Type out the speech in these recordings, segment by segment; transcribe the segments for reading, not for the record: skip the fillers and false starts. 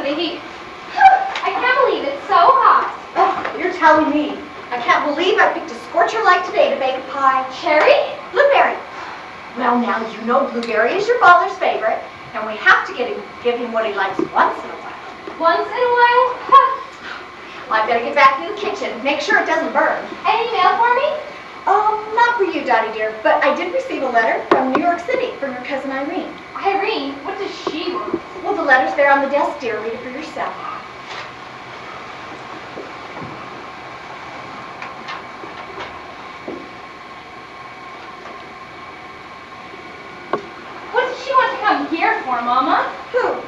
The heat. I can't believe it's so hot. Oh, you're telling me. I can't believe I picked a scorcher like today to bake a pie. Cherry? Blueberry. Well, now you know blueberry is your father's favorite, and we have to give him what he likes once in a while. Once in a while? Well, I better get back in the kitchen. Make sure it doesn't burn. Any mail for me? Not for you, Dottie dear, but I did receive a letter from New York City from your cousin Irene. Irene? What does she want? Well, the letter's there on the desk, dear. Read it for yourself. What does she want to come here for, Mama? Who?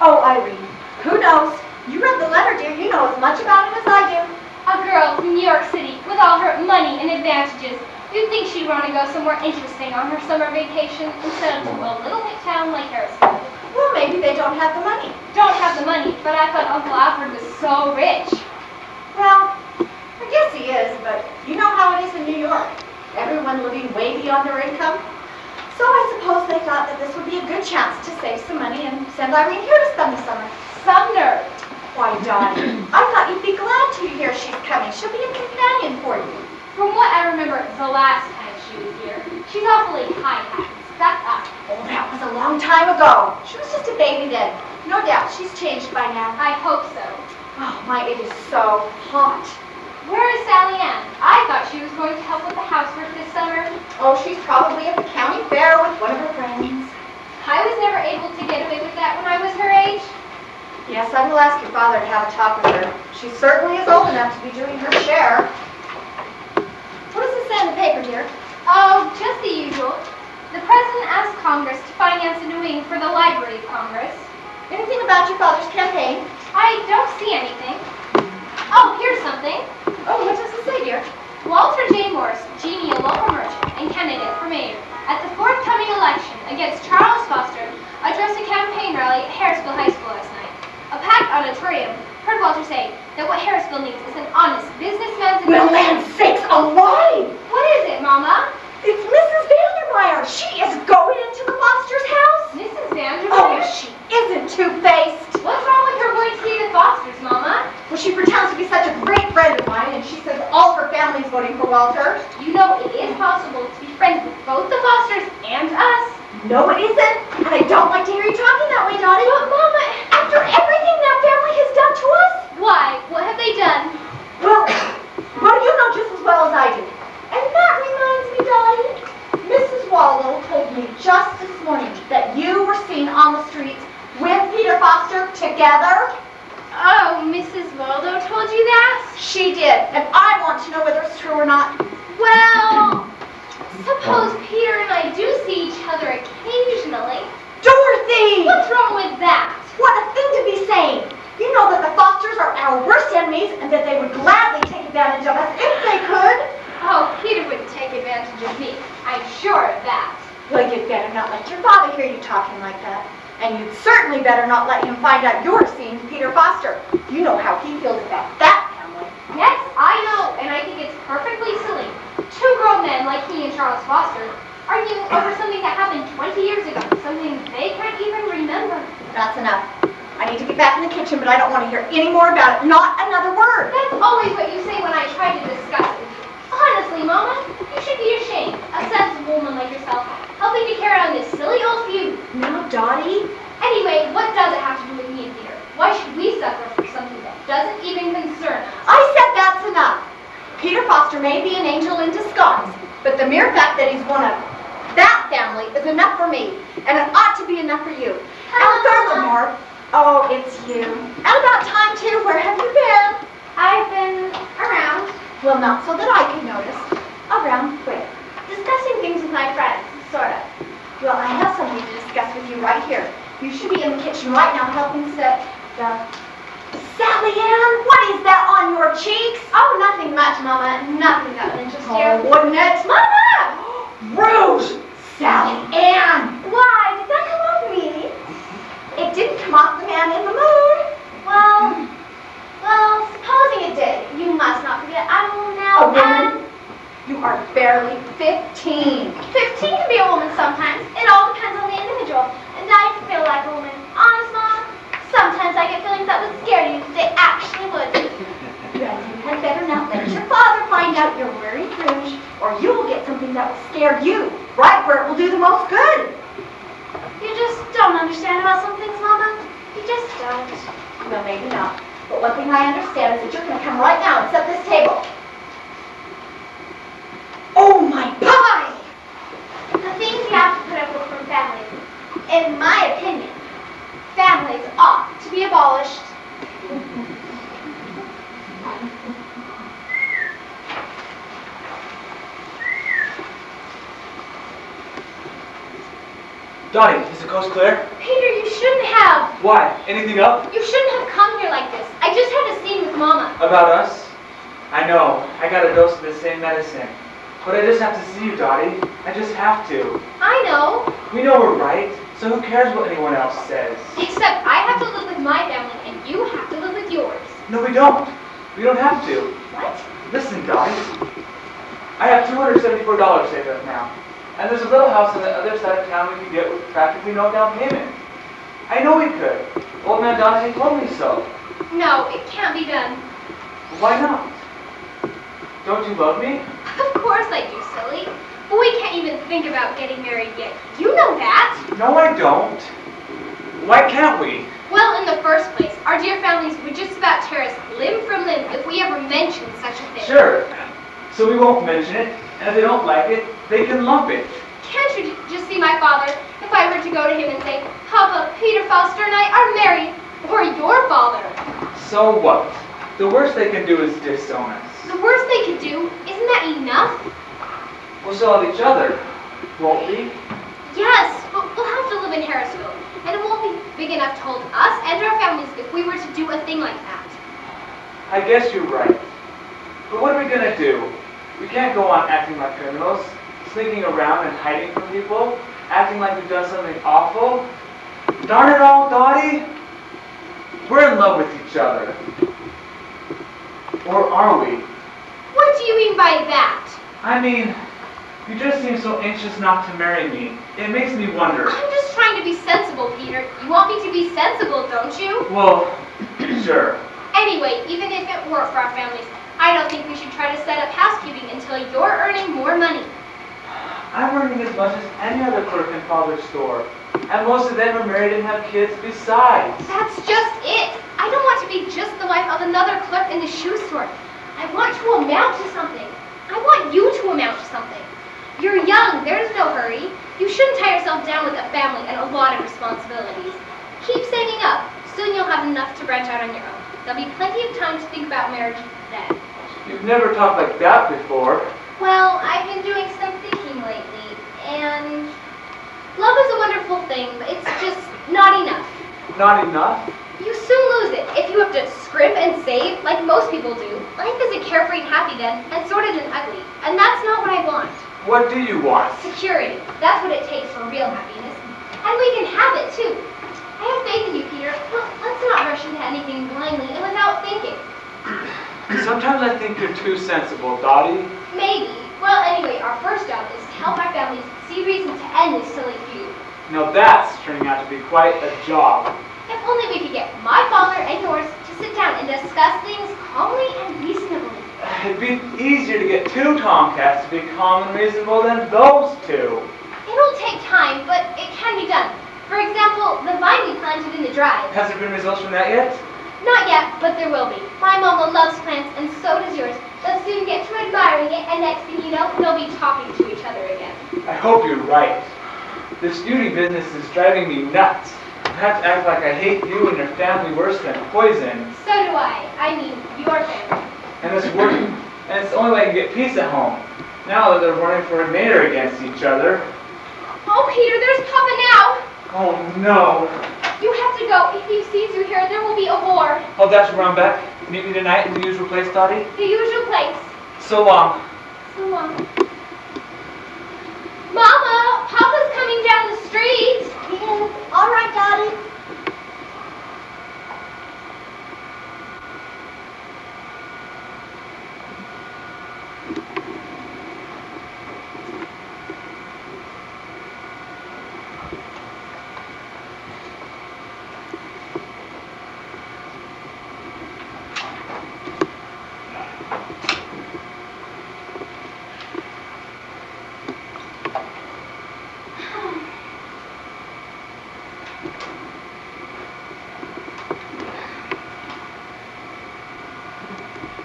Oh, Irene. Who knows? You read the letter, dear. You know as much about it as I do. A girl from New York City with all her money and advantages. You'd think she'd want to go somewhere interesting on her summer vacation instead of to a little hick town like Harrisburg. Well, maybe they don't have the money. Don't have the money, but I thought Uncle Alfred was so rich. Well, I guess he is, but you know how it is in New York. Everyone living way beyond their income. So I suppose they thought that this would be a good chance to save some money and send Irene here to spend the summer. Some nerve. Why, Dottie, I thought you'd be glad to hear she's coming. She'll be a companion for you. From what I remember the last time she was here, she's awfully high-hat, stuck up. Oh, that was a long time ago. She was just a baby then. No doubt she's changed by now. I hope so. Oh, my, it is so hot. Where is Sally Ann? I thought she was going to help with the housework this summer. Oh, she's probably at the county fair with one of her friends. I was never able to get away with that when I was her age. Yes, I will ask your father to have a talk with her. She certainly is old enough to be doing her share. What does it say in the paper, dear? Oh, just the usual. The President asked Congress to finance a new wing for the Library of Congress. Anything about your father's campaign? I don't see anything. Oh, here's something. Oh, what does it say, dear? Walter J. Morse, genial local merchant and candidate for mayor, at the forthcoming election against Charles Foster, addressed a campaign rally at Harrisville High School last night. A packed auditorium heard Walter say that what Harrisville needs is an honest businessman's... Well, land's sakes alive! What is it, Mama? It's Mrs. Vandermeyer. She is going into the Foster's house. Mrs. Vandermeyer? Oh, she isn't two-faced. What's wrong with her going to see the Fosters, Mama? Well, she pretends to be such a great friend of mine, and she says all of her family's voting for Walter. You know it is possible to be friends with both the Fosters and us. No, it isn't. And I don't like to hear you talking that way, Dottie. But, Mama, after everything that family has done to us? Why? What have they done? Well, you know just as well as I do. And that reminds me, Dottie, Mrs. Waldo told me just this morning that you were seen on the streets with Peter Foster together. Oh, Mrs. Waldo told you that? She did, and I want to know whether it's true or not. Well, suppose Peter and I do see each other occasionally. Dorothy! What's wrong with that? What a thing to be saying! You know that the Fosters are our worst enemies and that they would gladly take advantage of us if they could. Oh, Peter wouldn't take advantage of me. I'm sure of that. Well, you'd better not let your father hear you talking like that. And you'd certainly better not let him find out you're seeing Peter Foster. You know how he feels about that family. Yes, I know, and I think it's perfectly silly. Two grown men like he and Charles Foster arguing over something that happened 20 years ago, something they can't even remember. That's enough. I need to get back in the kitchen, but I don't want to hear any more about it. Not another word. That's always what you say when I try to discuss it with you. Honestly, Mama, you should be ashamed. A sensible woman like yourself helping to carry on this silly old feud. Now, Dottie. Anyway, what does it have to do with me and Peter? Why should we suffer for something that doesn't even concern us? I said that's enough. Peter Foster may be an angel in disguise, but the mere fact that he's one of that family is enough for me, and it ought to be enough for you. And furthermore, oh, it's you. And about time, too. Where have you been? I've been around. Well, not so that I can notice. Around where? Discussing things with my friends, sort of. Well, I have something to discuss with you right here. You should be in the kitchen right now helping set Sally Ann, what is that on your cheeks? Oh, nothing much, Mama. Nothing that would interest you. Oh, wouldn't it? Mama! Rouge! Sally Ann! Why? Did that come off me? It didn't come off the man in the mood. Well, supposing it did. You must not forget I'm a woman now. A woman? You are barely 15. 15 can be a woman sometimes. It all depends on the individual. And I feel like a woman. Honest, Mom? Sometimes I get feelings that would scare you. They actually would. Then you had better not let your father find out you're wearing rouge, or you will get something that will scare you, right where it will do the most good. You just don't understand about some things, Mama. You just don't. Well, maybe not. But one thing I understand is that you're going to come right now and set this table. Oh, my pie! The things you have to put up with from families, in my opinion, families ought to be abolished. Dottie, is the coast clear? Peter, you shouldn't have. Why? Anything up? You shouldn't have come here like this. I just had a scene with Mama. About us? I know. I got a dose of the same medicine. But I just have to see you, Dottie. I just have to. I know. We know we're right, so who cares what anyone else says? Except I have to live with my family and you have to live with yours. No, we don't. We don't have to. What? Listen, Dottie. I have $274 saved up now. And there's a little house on the other side of town we could get with practically no down payment. I know we could. Old man Donahue told me so. No, it can't be done. Why not? Don't you love me? Of course I do, silly. But we can't even think about getting married yet. You know that. No, I don't. Why can't we? Well, in the first place, our dear families would just about tear us limb from limb if we ever mentioned such a thing. Sure. So we won't mention it, and if they don't like it, they can lump it. Can't you just see my father if I were to go to him and say, Papa, Peter Foster and I are married, or your father? So what? The worst they can do is disown us. The worst they could do, isn't that enough? We'll still have each other, won't we? Yes, but we'll have to live in Harrisville, and it won't be big enough to hold us and our families if we were to do a thing like that. I guess you're right. But what are we gonna do? We can't go on acting like criminals, sneaking around and hiding from people, acting like we've done something awful. Darn it all, Dottie! We're in love with each other. Or are we? What do you mean by that? I mean, you just seem so anxious not to marry me. It makes me wonder. I'm just trying to be sensible, Peter. You want me to be sensible, don't you? Well, sure. Anyway, even if it were for our families, I don't think we should try to set up housekeeping until you're earning more money. I'm earning as much as any other clerk in Father's store. And most of them are married and have kids besides. That's just it. I don't want to be just the wife of another clerk in the shoe store. I want to amount to something. I want you to amount to something. You're young. There's no hurry. You shouldn't tie yourself down with a family and a lot of responsibilities. Keep saving up. Soon you'll have enough to branch out on your own. There'll be plenty of time to think about marriage then. You've never talked like that before. Well, I've been doing some thinking lately, and love is a wonderful thing, but it's just not enough. Not enough? You soon lose it if you have to scrimp and save like most people do. Life isn't carefree and happy then, and sordid and ugly, and that's not what I want. What do you want? Security. That's what it takes for real happiness. And we can have it, too. I have faith in you, Peter. Let's not rush into anything blindly and without thinking. Sometimes I think you're too sensible, Dottie. Maybe. Well, anyway, our first job is to help our families see reason to end this silly feud. Now that's turning out to be quite a job. If only we could get my father and yours to sit down and discuss things calmly and reasonably. It'd be easier to get two Tomcats to be calm and reasonable than those two. It'll take time, but it can be done. For example, the vine we planted in the drive. Has there been results from that yet? Not yet, but there will be. My mama loves plants, and so does yours. They'll soon get to admiring it, and next thing you know, they'll be talking to each other again. I hope you're right. This beauty business is driving me nuts. I have to act like I hate you and your family worse than poison. So do I. I mean, your family. And it's working. And it's the only way I can get peace at home. Now that they're running for a mayor against each other. Oh, Peter, there's Papa now. Oh no. You have to go. If he sees you here, there will be a war. I'll dash around back. Meet me tonight in the usual place, Dottie. The usual place. So long. So long. Mama, Papa's coming down the street. He is. All right, Dottie.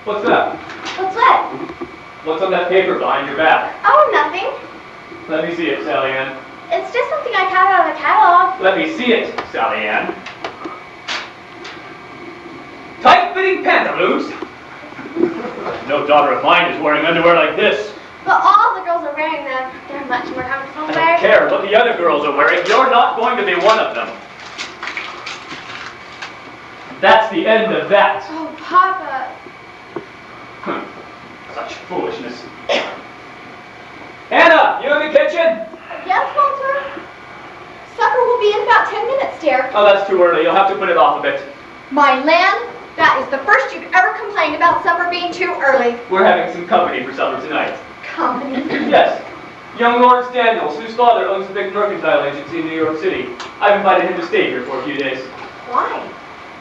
What's that? What's that? What's on that paper behind your back? Oh, nothing. Let me see it, Sally Ann. It's just something I found out of a catalog. Let me see it, Sally Ann. Tight-fitting pantaloons? No daughter of mine is wearing underwear like this. But all the girls are wearing them. They're much more comfortable I don't care what the other girls are wearing. You're not going to be one of them. That's the end of that. Oh, Papa. Such foolishness. Anna, you in the kitchen? Yes, Walter? Supper will be in about 10 minutes, dear. Oh, that's too early. You'll have to put it off a bit. My land, that is the first you've ever complained about supper being too early. We're having some company for supper tonight. Company. Yes. Young Lawrence Daniels, whose father owns a big mercantile agency in New York City. I've invited him to stay here for a few days. Why?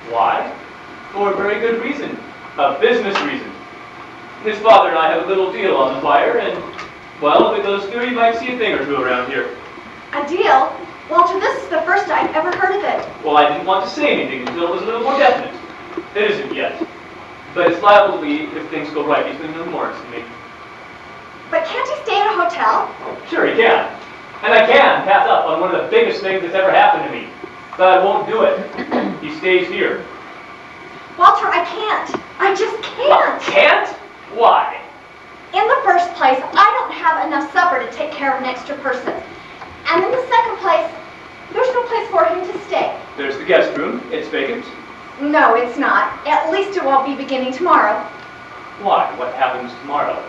Why? For a very good reason. A business reason. His father and I have a little deal on the fire, and, well, if it goes through, you might see a thing or two around here. A deal? Walter, this is the first I've ever heard of it. Well, I didn't want to say anything until it was a little more definite. It isn't yet. But it's liable to be if things go right between young Lawrence and me. But can't he stay at a hotel? Sure, he can. And I can pass up on one of the biggest things that's ever happened to me. But I won't do it. He stays here. Walter, I can't. I just can't. Can't? Why? In the first place, I don't have enough supper to take care of an extra person. And in the second place, there's no place for him to stay. There's the guest room. It's vacant. No, it's not. At least it won't be beginning tomorrow. Why? What happens tomorrow?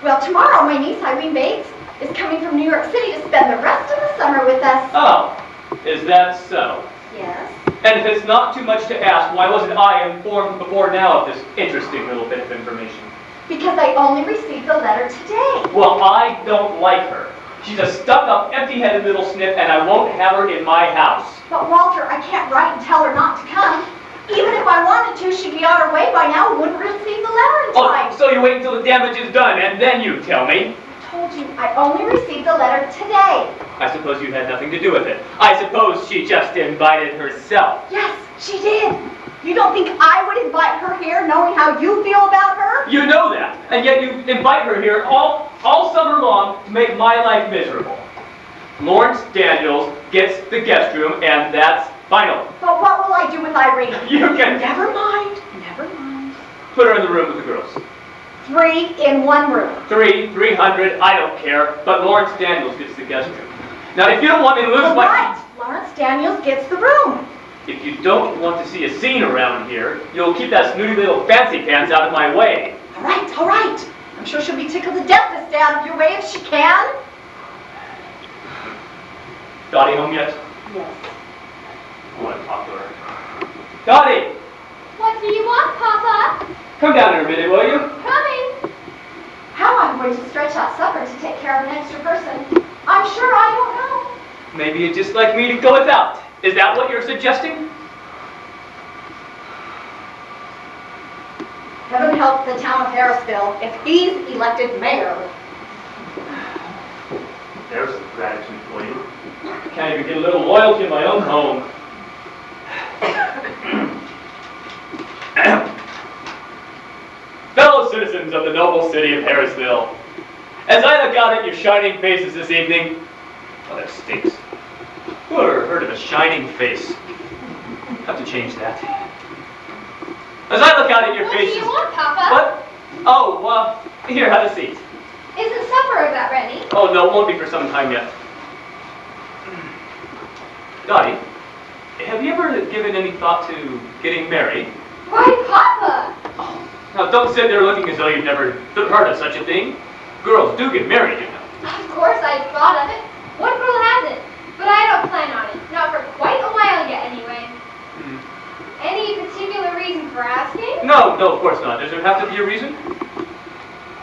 Well, tomorrow my niece, Irene Bates, is coming from New York City to spend the rest of the summer with us. Oh, is that so? Yes. And if it's not too much to ask, why wasn't I informed before now of this interesting little bit of information? Because I only received the letter today. Well, I don't like her. She's a stuck-up, empty-headed little snip, and I won't have her in my house. But Walter, I can't write and tell her not to come. Even if I wanted to, she'd be on her way by now and wouldn't receive the letter in time. Oh, so you wait until the damage is done, and then you tell me? I told you, I only received the letter today. I suppose you had nothing to do with it. I suppose she just invited herself. Yes, she did. You don't think I would invite her here knowing how you feel about her? You know that, and yet you invite her here all summer long to make my life miserable. Lawrence Daniels gets the guest room, and that's final. But what will I do with Irene? You can Never mind, never mind. put her in the room with the girls. 3 in 1 room. 300, I don't care, but Lawrence Daniels gets the guest room. Now, if you don't want me to lose All my... right, Lawrence Daniels gets the room. If you don't want to see a scene around here, you'll keep that snooty little fancy pants out of my way. All right, all right. I'm sure she'll be tickled to death to stay out of your way if she can. Dottie home yet? Yes. I want to talk to her. Dottie! What do you want, Papa? Come down here a minute, will you? Coming. How I'm going to stretch out supper to take care of an extra person, I'm sure I don't know. Maybe you'd just like me to go without. Is that what you're suggesting? Heaven help the town of Harrisville if he's elected mayor. There's some gratitude for you. Can't even get a little loyalty in my own home. Fellow citizens of the noble city of Harrisville, as I look out at your shining faces this evening, oh, that stinks. Who ever heard of a shining face? Have to change that. As I look out at your What faces... do you want, Papa? What? Oh, here, have a seat. Isn't supper about ready? Oh, no, it won't be for some time yet. Dottie, have you ever given any thought to getting married? Why, Papa? Now, don't sit there looking as though you've never heard of such a thing. Girls do get married, you know. Of course I've thought of it. What girl hasn't? But I don't plan on it. Not for quite a while yet, anyway. Any particular reason for asking? No, of course not. Does there have to be a reason?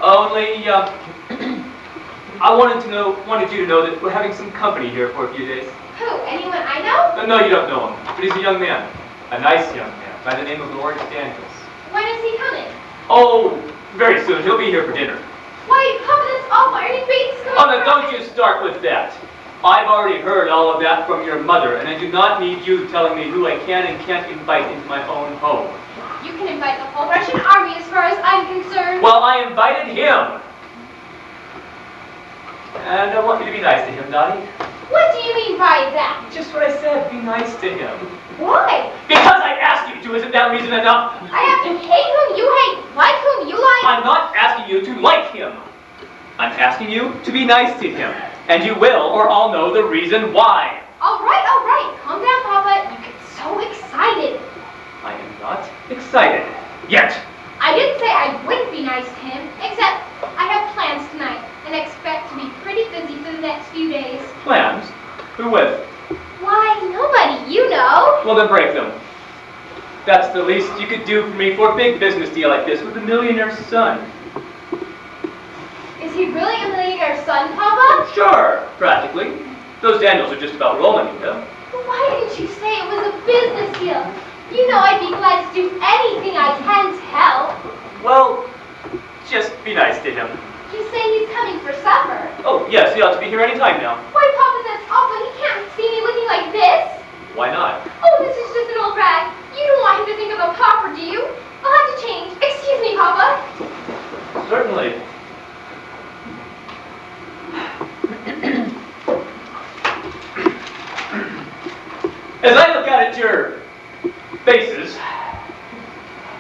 Only, I wanted you to know that we're having some company here for a few days. Who? Anyone I know? No, you don't know him, but he's a young man. A nice young man by the name of Lawrence Daniels. When is he coming? Oh, very soon. He'll be here for dinner. Why, Papa, that's awful. Ernie Bates is coming. Oh, now don't you start with that. I've already heard all of that from your mother, and I do not need you telling me who I can and can't invite into my own home. You can invite the whole Russian army as far as I'm concerned. Well, I invited him. And I want you to be nice to him, Dottie. What do you mean by that? Just what I said, be nice to him. Why? Because I asked you to, isn't that reason enough? I have to hate whom you hate, like whom you like. I'm not asking you to like him. I'm asking you to be nice to him. And you will, or I'll know the reason why. All right. Calm down, Papa. You get so excited. I am not excited. Yet. I didn't say I wouldn't be nice to him, except I have plans tonight and expect to be pretty busy for the next few days. Plans? Who with? Why, nobody, you know. Well, then break them. That's the least you could do for me for a big business deal like this with a millionaire's son. Is he really a millionaire's son, Papa? Sure, practically. Those Daniels are just about rolling, you know. But why didn't you say it was a business deal? You know I'd be glad to do anything I can to help. Well, just be nice to him. You say he's coming for supper. Oh, yes, he ought to be here any time now. Why, Papa, that's awful. He can't see me looking like this. Why not? Oh, this is just an old rag. You don't want him to think of a pauper, do you? I'll have to change. Excuse me, Papa. Certainly. As I look out at your faces,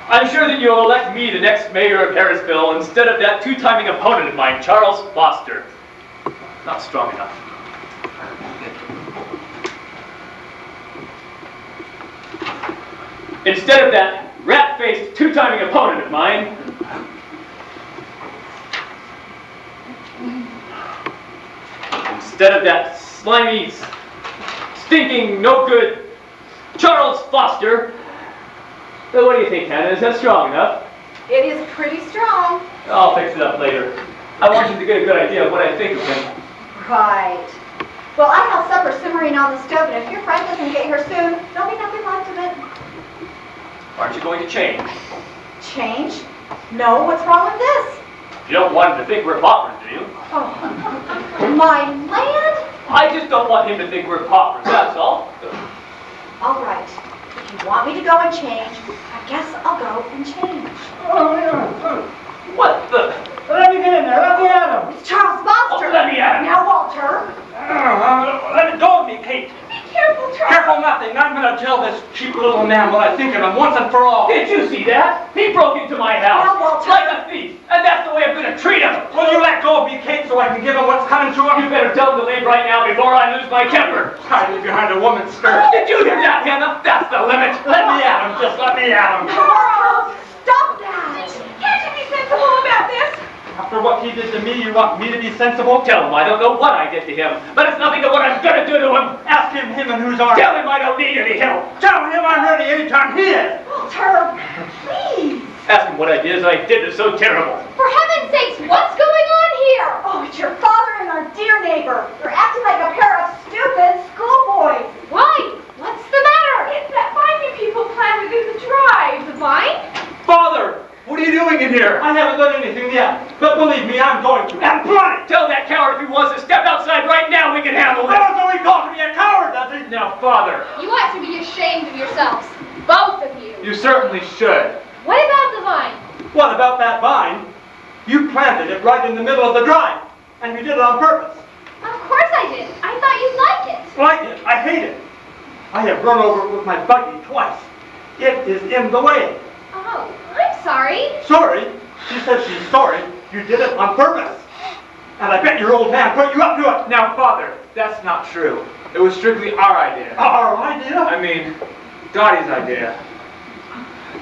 I'm sure that you'll elect me the next mayor of Harrisville instead of that two-timing opponent of mine, Charles Foster. Not strong enough. Instead of that rat-faced two-timing opponent of mine, instead of that slimy, stinking, no-good Charles Foster. So what do you think, Hannah? Is that strong enough? It is pretty strong. I'll fix it up later. I want you to get a good idea of what I think of him. Right. Well, I have supper simmering on the stove, and if your friend doesn't get here soon, there'll be nothing left of it. Aren't you going to change? Change? No, what's wrong with this? You don't want him to think we're paupers, do you? Oh, my land? I just don't want him to think we're paupers, that's all. All right. If you want me to go and change, I guess I'll go and change. What the? Let me get in there. Let me at him. It's Charles Foster. Oh, let me at him. Now, Walter. Let it go of me, Kate. Be careful, Charles. Careful nothing. I'm going to tell this cheap little man what I think of him once and for all. Did you see that? He broke into my house Now, Walter. like a thief, and that's the way I'm going to treat him. Will you let go of me, Kate, so I can give him what's coming to him? You better tell him to leave right now before I lose my temper. Hiding behind a woman's skirt. Did you hear that, Hannah? That's the limit. Let me at him. Just let me at him. Charles, stop that. Can't you be sensible about this? After what he did to me, you want me to be sensible? Tell him I don't know what I did to him, but it's nothing to what I'm going to do to him. Ask him and whose arm. Tell him I don't need any help. Tell him I'm ready anytime he is. Walter, please. Ask him what I did as I did is so terrible. For heaven's sakes, what's going on here? Oh, it's your father and our dear neighbor. You're acting like a pair of stupid schoolboys. Why? What's the matter? It's that vine you people planted in the drive. The vine? Father, what are you doing in here? I haven't done anything yet, but believe me, I'm going to. And plenty. Tell that coward if he wants to step outside right now, we can handle this. Oh, so he calls me a coward, does he? Now, Father. You ought to be ashamed of yourselves. Both of you. You certainly should. What about the vine? What about that vine? You planted it right in the middle of the drive, and you did it on purpose. Of course I did. I thought you'd like it. Like it, I hate it. I have run over it with my buggy twice. It is in the way. Oh, I'm sorry. Sorry? She says she's sorry. You did it on purpose. And I bet your old man put you up to it. Now, Father, that's not true. It was strictly our idea. Our idea? I mean, Dottie's idea.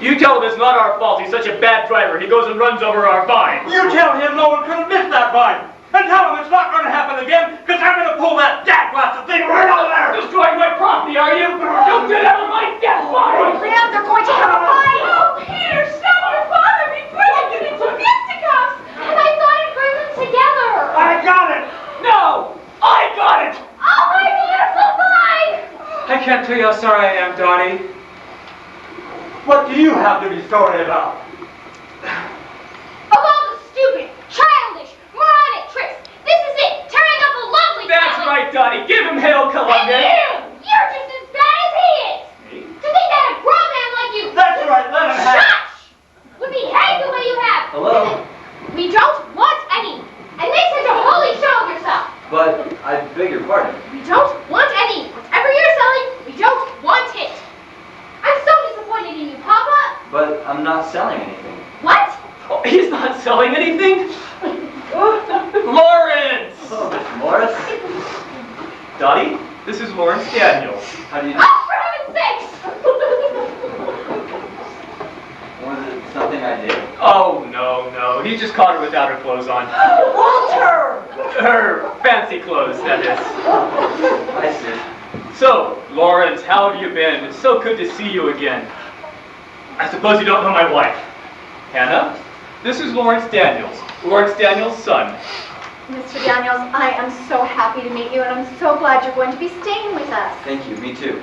You tell him it's not our fault. He's such a bad driver. He goes and runs over our vine. You tell him no one could have missed that vine. And tell him it's not going to happen again, because I'm going to pull that jack-blasted thing right over there. Destroying my property, are you? You get out of my death vine! Graham, they're going to have a fight! Oh, Peter, stop your father before you get into fisticuffs! And I thought I'd bring them together! I got it. No! I got it! Oh, my beautiful vine! I can't tell you how sorry I am, Dottie. What do you have to be sorry about? Of all the stupid, childish, moronic tricks, this is it, tearing up a lovely That's family. right, Dottie. Give him Hail And Columbia. you're just as bad as he is! Me? To think that a grown man like you... That's right, let him have it. Shush! Would behave the way you have. Hello? We don't want any. And make such a holy show of yourself. But I beg your pardon. We don't want any. Whatever you're selling, we don't want it. I'm so disappointed in you, Papa. But I'm not selling anything. What? Oh, he's not selling anything? Lawrence! Oh, Mr. Morris. Dottie, this is Lawrence Daniels. How do you do? Oh, for heaven's sakes! Was it something I did? Oh, no. He just caught her without her clothes on. Walter! Her fancy clothes, that is. I see. So, Lawrence, how have you been? It's so good to see you again. I suppose you don't know my wife. Hannah, this is Lawrence Daniels. Lawrence Daniels' son. Mr. Daniels, I am so happy to meet you, and I'm so glad you're going to be staying with us. Thank you, me too.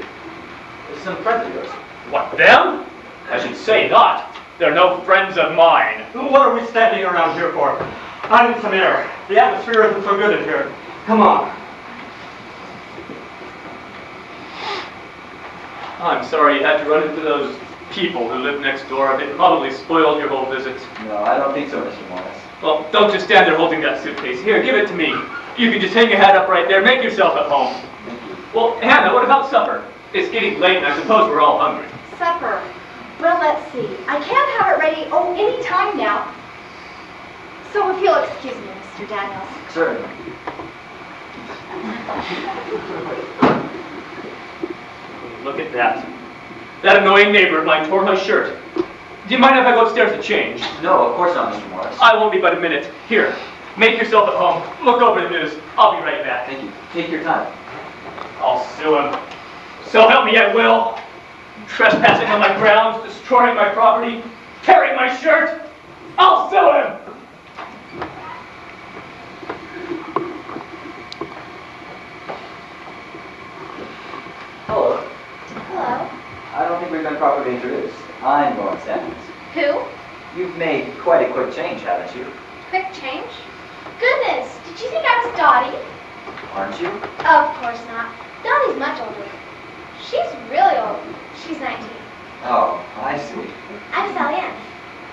Some friends of yours. What, them? I should say not. They're no friends of mine. What are we standing around here for? I need some air. The atmosphere isn't so good in here. Come on. I'm sorry you had to run into those people who live next door. They probably spoiled your whole visit. No, I don't think so, Mr. Morris. Well, don't just stand there holding that suitcase. Here, give it to me. You can just hang your hat up right there. Make yourself at home. Thank you. Well, Hannah, what about supper? It's getting late, and I suppose we're all hungry. Supper. Well, let's see. I can't have it ready, any time now. So if you'll excuse me, Mr. Daniels. Certainly. Look at that. That annoying neighbor of mine tore my shirt. Do you mind if I go upstairs to change? No, of course not, Mr. Morris. I won't be but a minute. Here, make yourself at home. Look over the news. I'll be right back. Thank you. Take your time. I'll sue him. So help me, I will. Trespassing on my grounds, destroying my property, tearing my shirt. I'll sue him! Hello. Hello. I don't think we've been properly introduced. I'm Lawrence Daniels. Who? You've made quite a quick change, haven't you? Quick change? Goodness, did you think I was Dottie? Aren't you? Of course not. Dottie's much older. She's really old. She's 19. Oh, I see. I'm Sally Ann.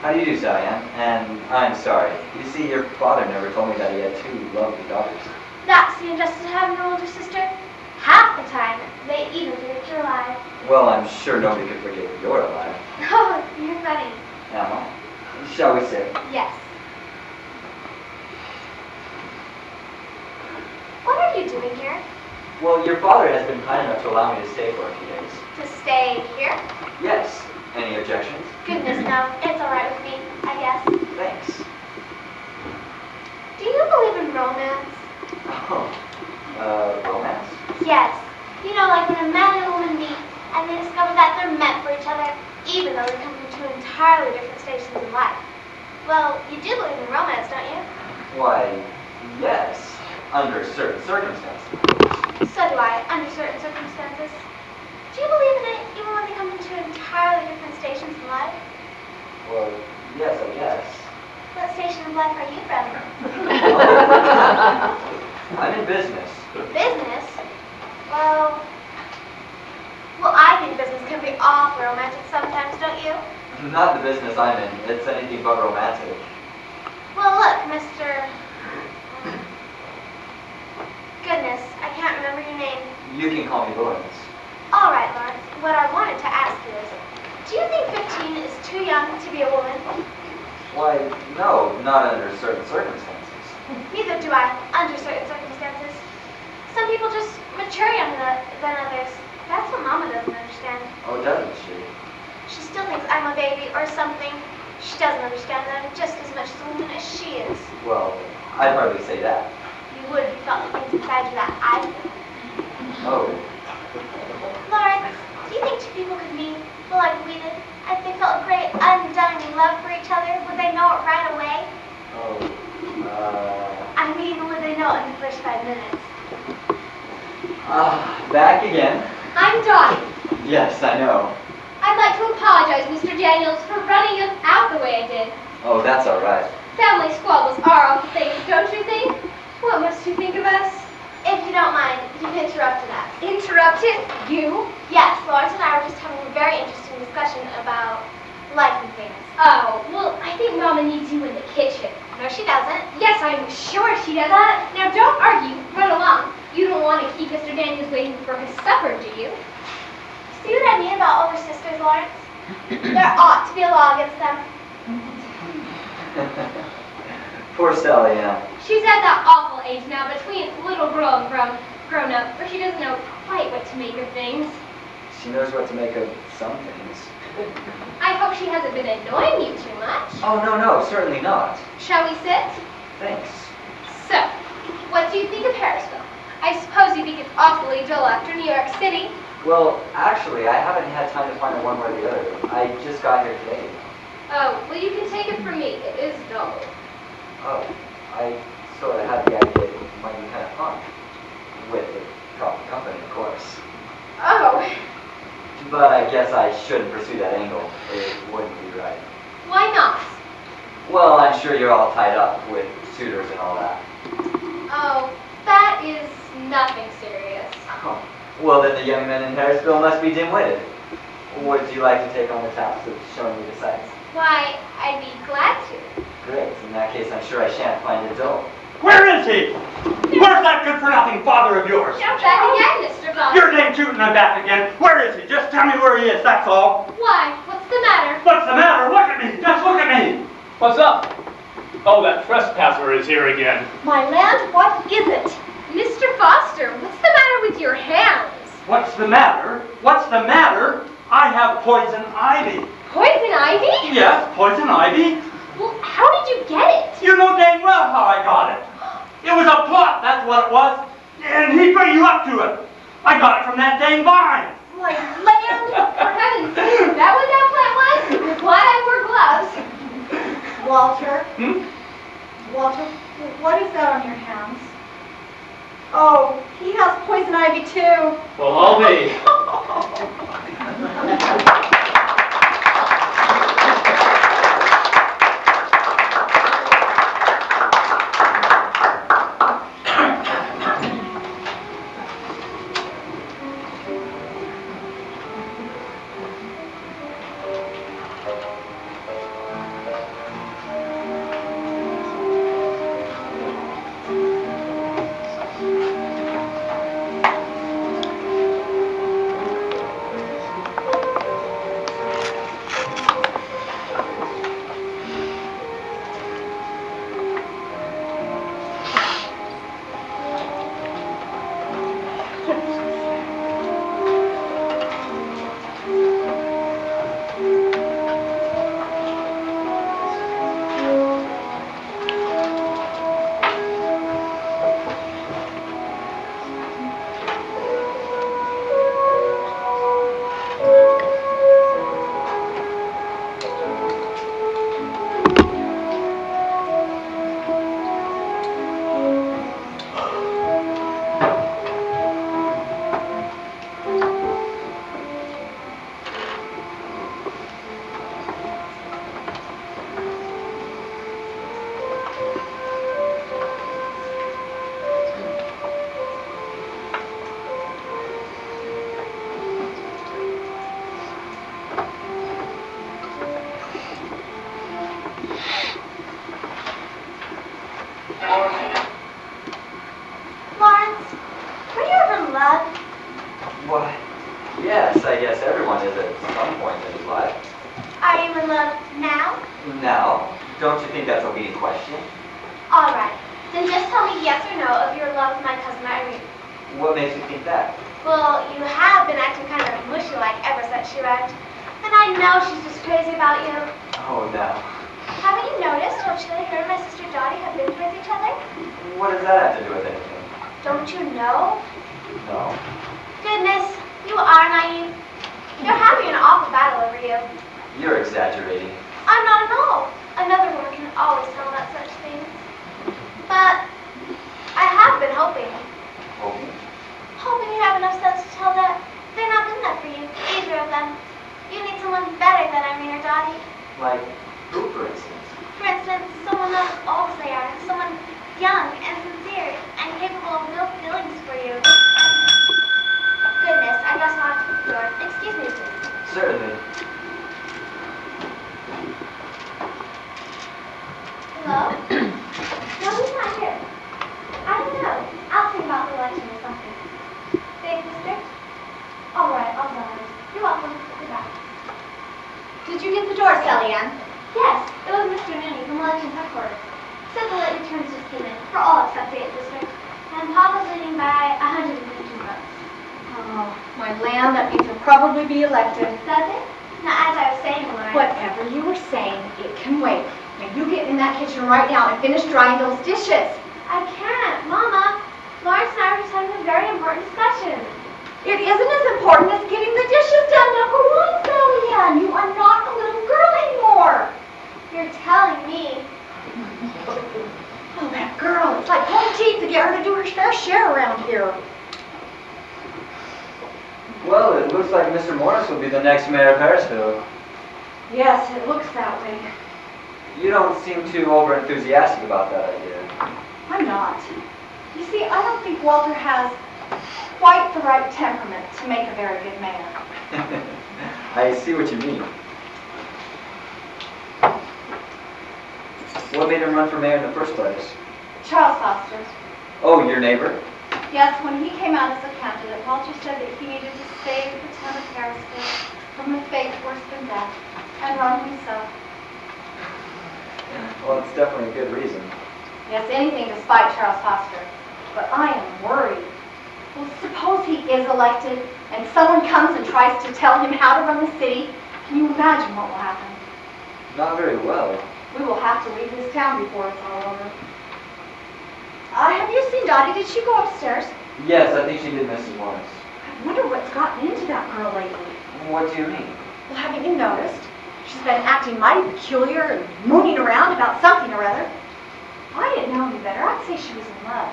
How do you do, Sally Ann? And I'm sorry. You see, your father never told me that he had two lovely daughters. That's the injustice of having an older sister. Half the time, they even forget you're alive. Well, I'm sure nobody could forget you're alive. Oh, you're funny. Am I? Shall we say? Yes. What are you doing here? Well, your father has been kind enough to allow me to stay for a few days. To stay here? Yes. Any objections? Goodness, no. It's all right with me, I guess. Thanks. Do you believe in romance? Oh, romance? Yes. You know, like when a man and a woman meet and they discover that they're meant for each other, even though they're coming to entirely different stations in life. Well, you do believe in romance, don't you? Why, yes. Under certain circumstances. So do I, under certain circumstances. Do you believe in it even when they come into entirely different stations in life? Well, yes, I guess. What station of life are you from? I'm in business. Business? Well, I think business can be awfully romantic sometimes, don't you? Not the business I'm in. It's anything but romantic. Well, look, Mr. Goodness, I can't remember your name. You can call me Lawrence. All right, Lawrence, what I wanted to ask you is, do you think 15 is too young to be a woman? Why, no, not under certain circumstances. Neither do I, under certain circumstances. Some people just mature younger than others. That's what Mama doesn't understand. Oh, doesn't she? She still thinks I'm a baby or something. She doesn't understand that I'm just as much a woman as she is. Well, I'd hardly say that. You would if you felt the things inside you that I feel. Oh. Lawrence, do you think two people could meet like we did? If they felt a great undying love for each other, would they know it right away? Oh. I mean, would they know it in the first 5 minutes? Back again. I'm Dottie. Yes, I know. I'd like to apologize, Mr. Daniels, for running us out the way I did. Oh, that's all right. Family squabbles are awful things, don't you think? What must you think of us? If you don't mind, you've interrupted us. Interrupted? You? Yes, Lawrence and I were just having a very interesting discussion about life and things. Oh, well, I think Mama needs you in the kitchen. No, she doesn't. Yes, I'm sure she does. Now, don't argue. Run along. You don't want to keep Mr. Daniels waiting for his supper, do you? See what I mean about older sisters, Lawrence? There ought to be a law against them. Poor Sally Ann. She's at that awful age now between little girl and grown up, where she doesn't know quite what to make of things. She knows what to make of some things. I hope she hasn't been annoying you too much. Oh, no, certainly not. Shall we sit? Thanks. So, what do you think of Harrisville? I suppose you think it's awfully dull after New York City. Well, actually, I haven't had time to find it one way or the other. I just got here today. Oh, well, you can take it from me. It is dull. Oh, I sort of had the idea it might be kind of fun. With the proper company, of course. Oh, But I guess I shouldn't pursue that angle. It wouldn't be right. why not? Well, I'm sure you're all tied up with suitors and all that. Oh, that is nothing serious. Oh. Well, then the young men in Harrisville must be dim-witted. Would you like to take on the task of showing me the sights? Why, I'd be glad to. Great. In that case, I'm sure I shan't find it dull. Where is he? Where's that good-for-nothing father of yours? Jump back again, Mr. Bond. You're dang tootin' I'm back again. Where is he? Just tell me where he is, that's all. Why? What's the matter? What's the matter? Look at me. Just look at me. What's up? Oh, that trespasser is here again. My land, what is it? Mr. Foster, what's the matter with your hands? What's the matter? What's the matter? I have poison ivy. Poison ivy? Yes, poison ivy. Well, how did you get it? You know dang well how I got it. It was a plot, that's what it was. And he put you up to it. I got it from that dang vine. My land? For heaven's sake, is that what that plant was? You're glad I wore gloves. Walter? Walter, what is that on your hands? Oh, he has poison ivy too. Well, I'll be. Lawrence, were you ever in love? Why, yes, I guess everyone is at some point in his life. Are you in love now? Now, don't you think that's a leading question? All right. Then just tell me yes or no of your love for my cousin Irene. What makes you think that? Well, you have been acting kind of mushy-like ever since she left. And I know she's just crazy about you. Oh, no. Haven't you noticed how Chili her and my sister Dottie have been towards each other? What does that have to do with anything? Don't you know? No. Goodness, you are naive. They're having an awful battle over you. You're exaggerating. I'm not at all. Another woman can always tell about such things. But I have been hoping. Hoping? Hoping you have enough sense to tell that they're not good enough for you, either of them. You need someone better than Irene or Dottie. Like, who, for instance? For instance, someone not as old as they are. Someone young and sincere and capable of real feelings for you. Goodness, I guess I'll have to the door. Excuse me, please. Certainly. Hello? No, he's not here. I don't know. I'll think about the election or something. Thanks, mister. All right, I'll go. You're welcome. Goodbye. Did you get the door, Sally Ann? Yes, it was Mr. Mooney from election headquarters. Said the late returns just came in for all except the 8th district. And Papa's leading by 115 votes. Oh, my land, that means he'll probably be elected. Does it? Now, as I was saying, Laura. Whatever you were saying, it can wait. Now you get in that kitchen right now and finish drying those dishes. I can't, Mama. Lawrence and I were just having a very important discussion. It isn't as important as getting the dishes done. Now go on, Sally Ann. You are not a little girl anymore. You're telling me. Oh, that girl. It's like pulling teeth to get her to do her fair share around here. Well, it looks like Mr. Morris will be the next mayor of Harrisville. Yes, it looks that way. You don't seem too over-enthusiastic about that idea. I'm not. You see, I don't think Walter has quite the right temperament to make a very good mayor. I see what you mean. What made him run for mayor in the first place? Charles Foster. Oh, your neighbor? Yes, when he came out as a candidate, Walter said that he needed to save the town of Harrisville from a fate worse than death, and wrongly so. Well, it's definitely a good reason. Yes, anything to spite Charles Foster. But I am worried. Well, suppose he is elected, and someone comes and tries to tell him how to run the city. Can you imagine what will happen? Not very well. We will have to leave this town before it's all over. Have you seen Dottie? Did she go upstairs? Yes, I think she did, Mrs. Morris. I wonder what's gotten into that girl lately. What do you mean? Well, haven't you noticed? She's been acting mighty peculiar and mooning around about something or other. If I didn't know any better, I'd say she was in love.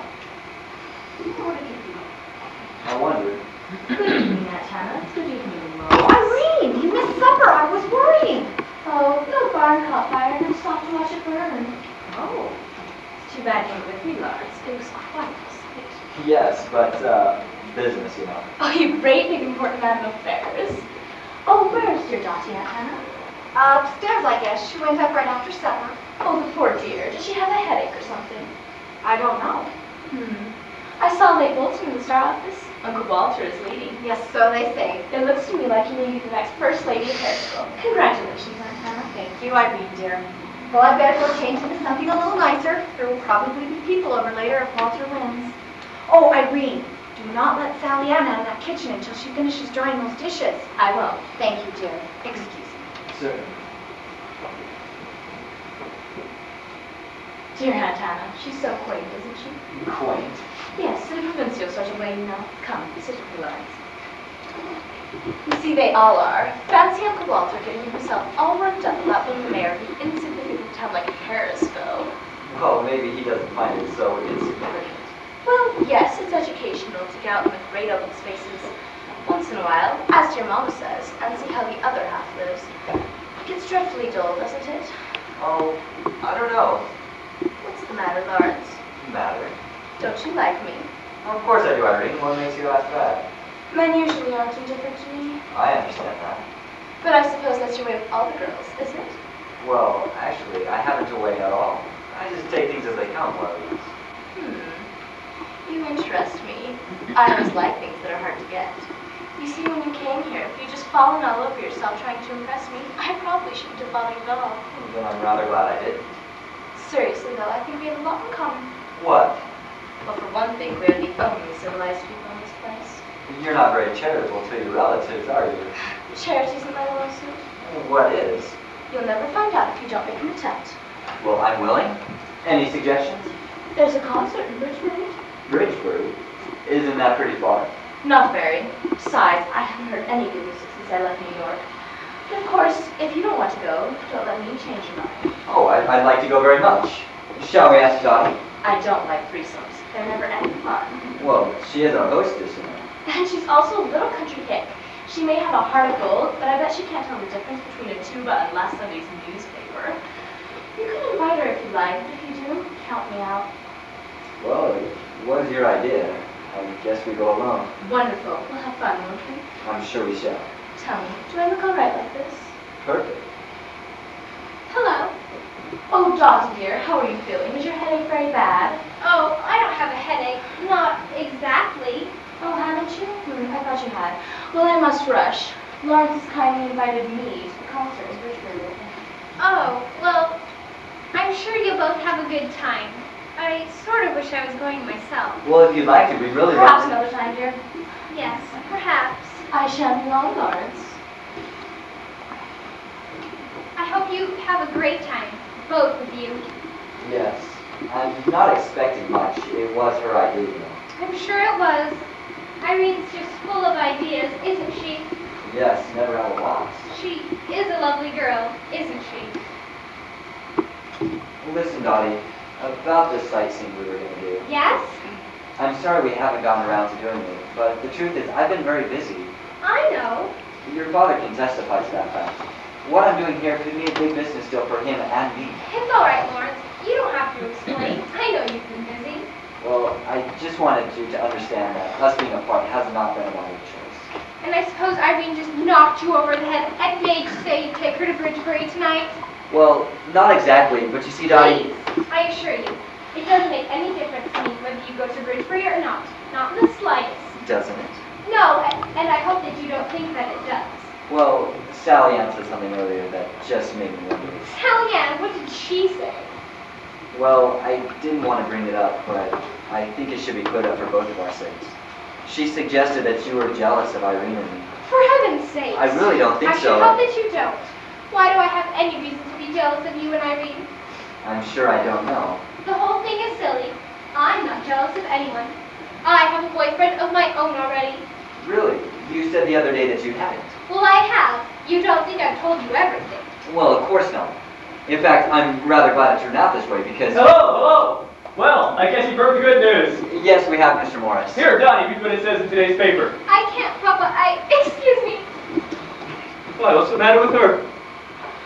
What did it be? I wonder. Good evening, Aunt Hannah. Good evening, Oh, Lois. Irene, you missed supper. I was worrying. Oh, no barn caught fire and I stopped to watch it burn. Oh. It's too bad you were with me, Lawrence. It was quite a sight. Yes, but, business, you know. Oh, you great big important man of affairs. Oh, where's your Dottie, Aunt Hannah? Upstairs, I guess. She went up right after supper. Oh, the poor dear. Did she have a headache or something? I don't know. I saw Nate Bolton in the Star office. Uncle Walter is leading. Yes, so they say. It looks to me like you may be the next First Lady of Harrisville. Congratulations, Aunt Hannah. Thank you, Irene, dear. Well, I better go change into something a little nicer. There will probably be people over later if Walter wins. Oh, Irene, do not let Sally Ann out of that kitchen until she finishes drying those dishes. I won't. Thank you, dear. Excuse me. Certainly. Dear Aunt Hannah, she's so quaint, isn't she? Quaint. Yes, in a provincial sort of way, you know. Come, sit with me, Lawrence. You see, they all are. Fancy Uncle Walter getting himself all worked up about being the mayor of an insignificant town like Harrisville. Well, maybe he doesn't find it so insignificant. Well, yes, it's educational to get out in the great open spaces once in a while, as your mama says, and see how the other half lives. It gets dreadfully dull, doesn't it? Oh, I don't know. What's the matter, Lawrence? Matter. Don't you like me? Of course I do, Irene. What makes you ask that? Men usually aren't indifferent to me. I understand that. But I suppose that's your way with all the girls, isn't it? Well, actually, I haven't a way at all. I just take things as they come, Lois. You interest me. I always like things that are hard to get. You see, when you came here, if you'd just fallen all over yourself trying to impress me, I probably shouldn't have followed you at all. Then I'm rather glad I didn't. Seriously, though, I think we have a lot in common. What? Well, for one thing, we're the only civilized people in this place. You're not very charitable to your relatives, are you? Charity isn't my lawsuit. What is? You'll never find out if you don't make an attempt. Well, I'm willing. Any suggestions? There's a concert in Bridgebury. Bridgebury? Isn't that pretty far? Not very. Besides, I haven't heard any good music since I left New York. But of course, if you don't want to go, don't let me change your mind. Oh, I'd like to go very much. Shall we ask Dottie? I don't like threesomes. They're never any fun. Well, she is our hostess, you know. And she's also a little country hick. She may have a heart of gold, but I bet she can't tell the difference between a tuba and last Sunday's newspaper. You can invite her if you like, but if you do, count me out. Well, it was your idea. I guess we go alone. Wonderful. We'll have fun, won't we? I'm sure we shall. Tell me, do I look all right like this? Perfect. Hello. Oh, Dottie dear, how are you feeling? Is your headache very bad? Oh, I don't have a headache. Not exactly. Oh, haven't you? I thought you had. Well, I must rush. Lawrence has kindly invited me to the concert in Bridgebury with him. Oh, well, I'm sure you'll both have a good time. I sort of wish I was going myself. Well, if you'd like to, we'd really Perhaps like to. another time, dear. Yes, perhaps. I shan't be long, Lawrence. I hope you have a great time, both of you. Yes. I'm not expecting much. It was her idea, you know. I'm sure it was. Irene's just full of ideas, isn't she? Yes, never at a loss. She is a lovely girl, isn't she? Listen, Dottie, about the sightseeing we were going to do. Yes? I'm sorry we haven't gotten around to doing it, but the truth is I've been very busy. I know. Your father can testify to that fact. What I'm doing here could be a big business deal for him and me. It's all right, Lawrence. You don't have to explain. I know you've been busy. Well, I just wanted you to understand that us being apart has not been a wise choice. And I suppose Irene just knocked you over the head and made you say you'd take her to Bridgebury tonight? Well, not exactly, but you see, Dottie... Please, I assure you, it doesn't make any difference to me whether you go to Bridgebury or not. Not in the slightest. Doesn't it? No, and I hope that you don't think that it does. Well, Sally Ann said something earlier that just made me wonder. Sally Ann, what did she say? Well, I didn't want to bring it up, but I think it should be cleared up for both of our sakes. She suggested that you were jealous of Irene and me. For heaven's sake. I really don't think I so. should hope that you don't. Why do I have any reason to be jealous of you and Irene? I'm sure I don't know. The whole thing is silly. I'm not jealous of anyone. I have a boyfriend of my own already. Really? You said the other day that you hadn't. Well, I have. You don't think I've told you everything. Well, of course not. In fact, I'm rather glad it turned out this way because... Hello! Well, I guess you've heard the good news. Yes, we have, Mr. Morris. Here, Donnie, read what it says in today's paper. I can't, Papa. Excuse me. Why, what's the matter with her?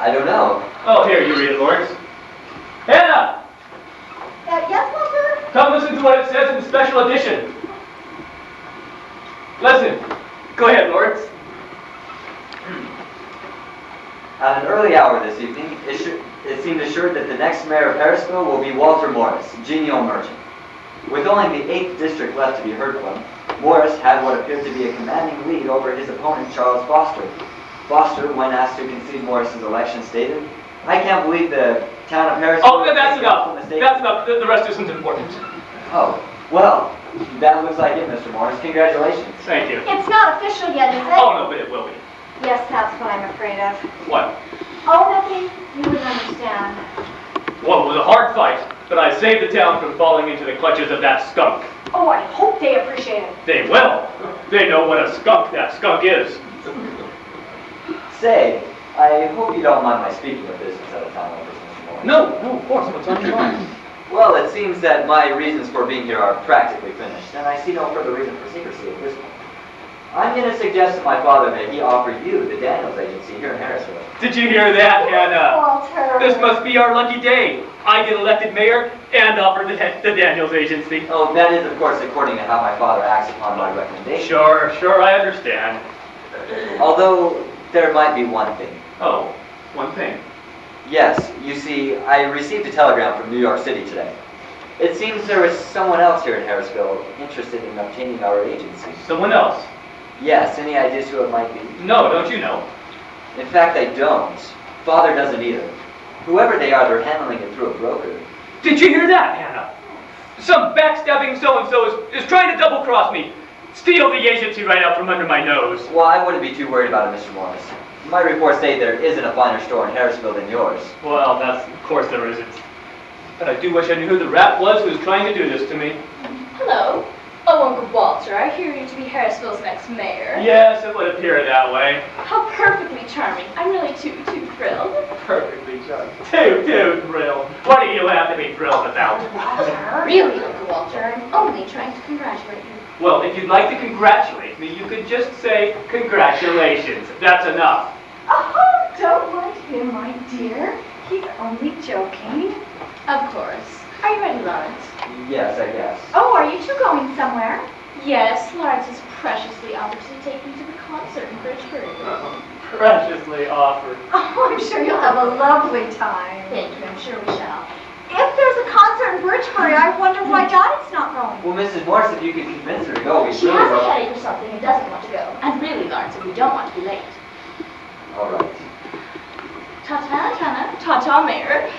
I don't know. Oh, here, you read it, Lawrence. Hannah! Yes, Walter? Come listen to what it says in the special edition. Listen. Go ahead, Lawrence. At an early hour this evening, it seemed assured that the next mayor of Harrisville will be Walter Morris, genial merchant. With only the 8th district left to be heard from, Morris had what appeared to be a commanding lead over his opponent, Charles Foster. Foster, when asked to concede Morris's election, stated, "I can't believe the town of Harrisville..." Oh, that's enough. That's enough. The rest isn't important. Oh, well, that looks like it, Mr. Morris. Congratulations. Thank you. It's not official yet, is it? Oh, no, but it will be. Yes, that's what I'm afraid of. What? Oh, nothing. You wouldn't understand. Well, it was a hard fight, but I saved the town from falling into the clutches of that skunk. Oh, I hope they appreciate it. They will. They know what a skunk that skunk is. Say, I hope you don't mind my speaking of business at a time like this, Mr. Morris. No, of course, what's on your mind? Well, it seems that my reasons for being here are practically finished, and I see no further reason for secrecy at this point. I'm going to suggest to my father that he offer you the Daniels Agency here in Harrisville. Did you hear that, Hannah? Walter. This must be our lucky day. I get elected mayor and offer the Daniels Agency. Oh, that is, of course, according to how my father acts upon my recommendation. Sure, I understand. Although, there might be one thing. Oh, one thing. Yes, you see, I received a telegram from New York City today. It seems there is someone else here in Harrisville interested in obtaining our agency. Someone else? Yes, any ideas who it might be? No, don't you know? In fact, I don't. Father doesn't either. Whoever they are, they're handling it through a broker. Did you hear that, Hannah? Some backstabbing so-and-so is trying to double-cross me. Steal the agency right out from under my nose. Well, I wouldn't be too worried about it, Mr. Morris. My reports say there isn't a finer store in Harrisville than yours. Well, of course there isn't. But I do wish I knew who the rat was who was trying to do this to me. Hello. Oh, Uncle Walter, I hear you to be Harrisville's next mayor. Yes, it would appear that way. How perfectly charming. I'm really too thrilled. Perfectly charming. Too thrilled. What do you have to be thrilled about? Really, Uncle Walter, I'm only trying to congratulate you. Well, if you'd like to congratulate me, you could just say congratulations. That's enough. Oh, don't mind him, my dear. He's only joking. Of course. Are you ready, Lawrence? Yes, I guess. Oh, are you two going somewhere? Yes, Lawrence has preciously offered to take me to the concert in Bridgebury. Preciously offered. Oh, I'm sure you'll have a lovely time. Thank you, I'm sure we shall. If there's a concert in Bridgebury, I wonder why Dottie's not going. Well, Mrs. Morris, if you could convince her to go, we She really has a will. headache or something and doesn't want to go. And really, Lawrence, if we don't want to be late. All right. Ta-ta, Tana. Ta-ta, Mayor.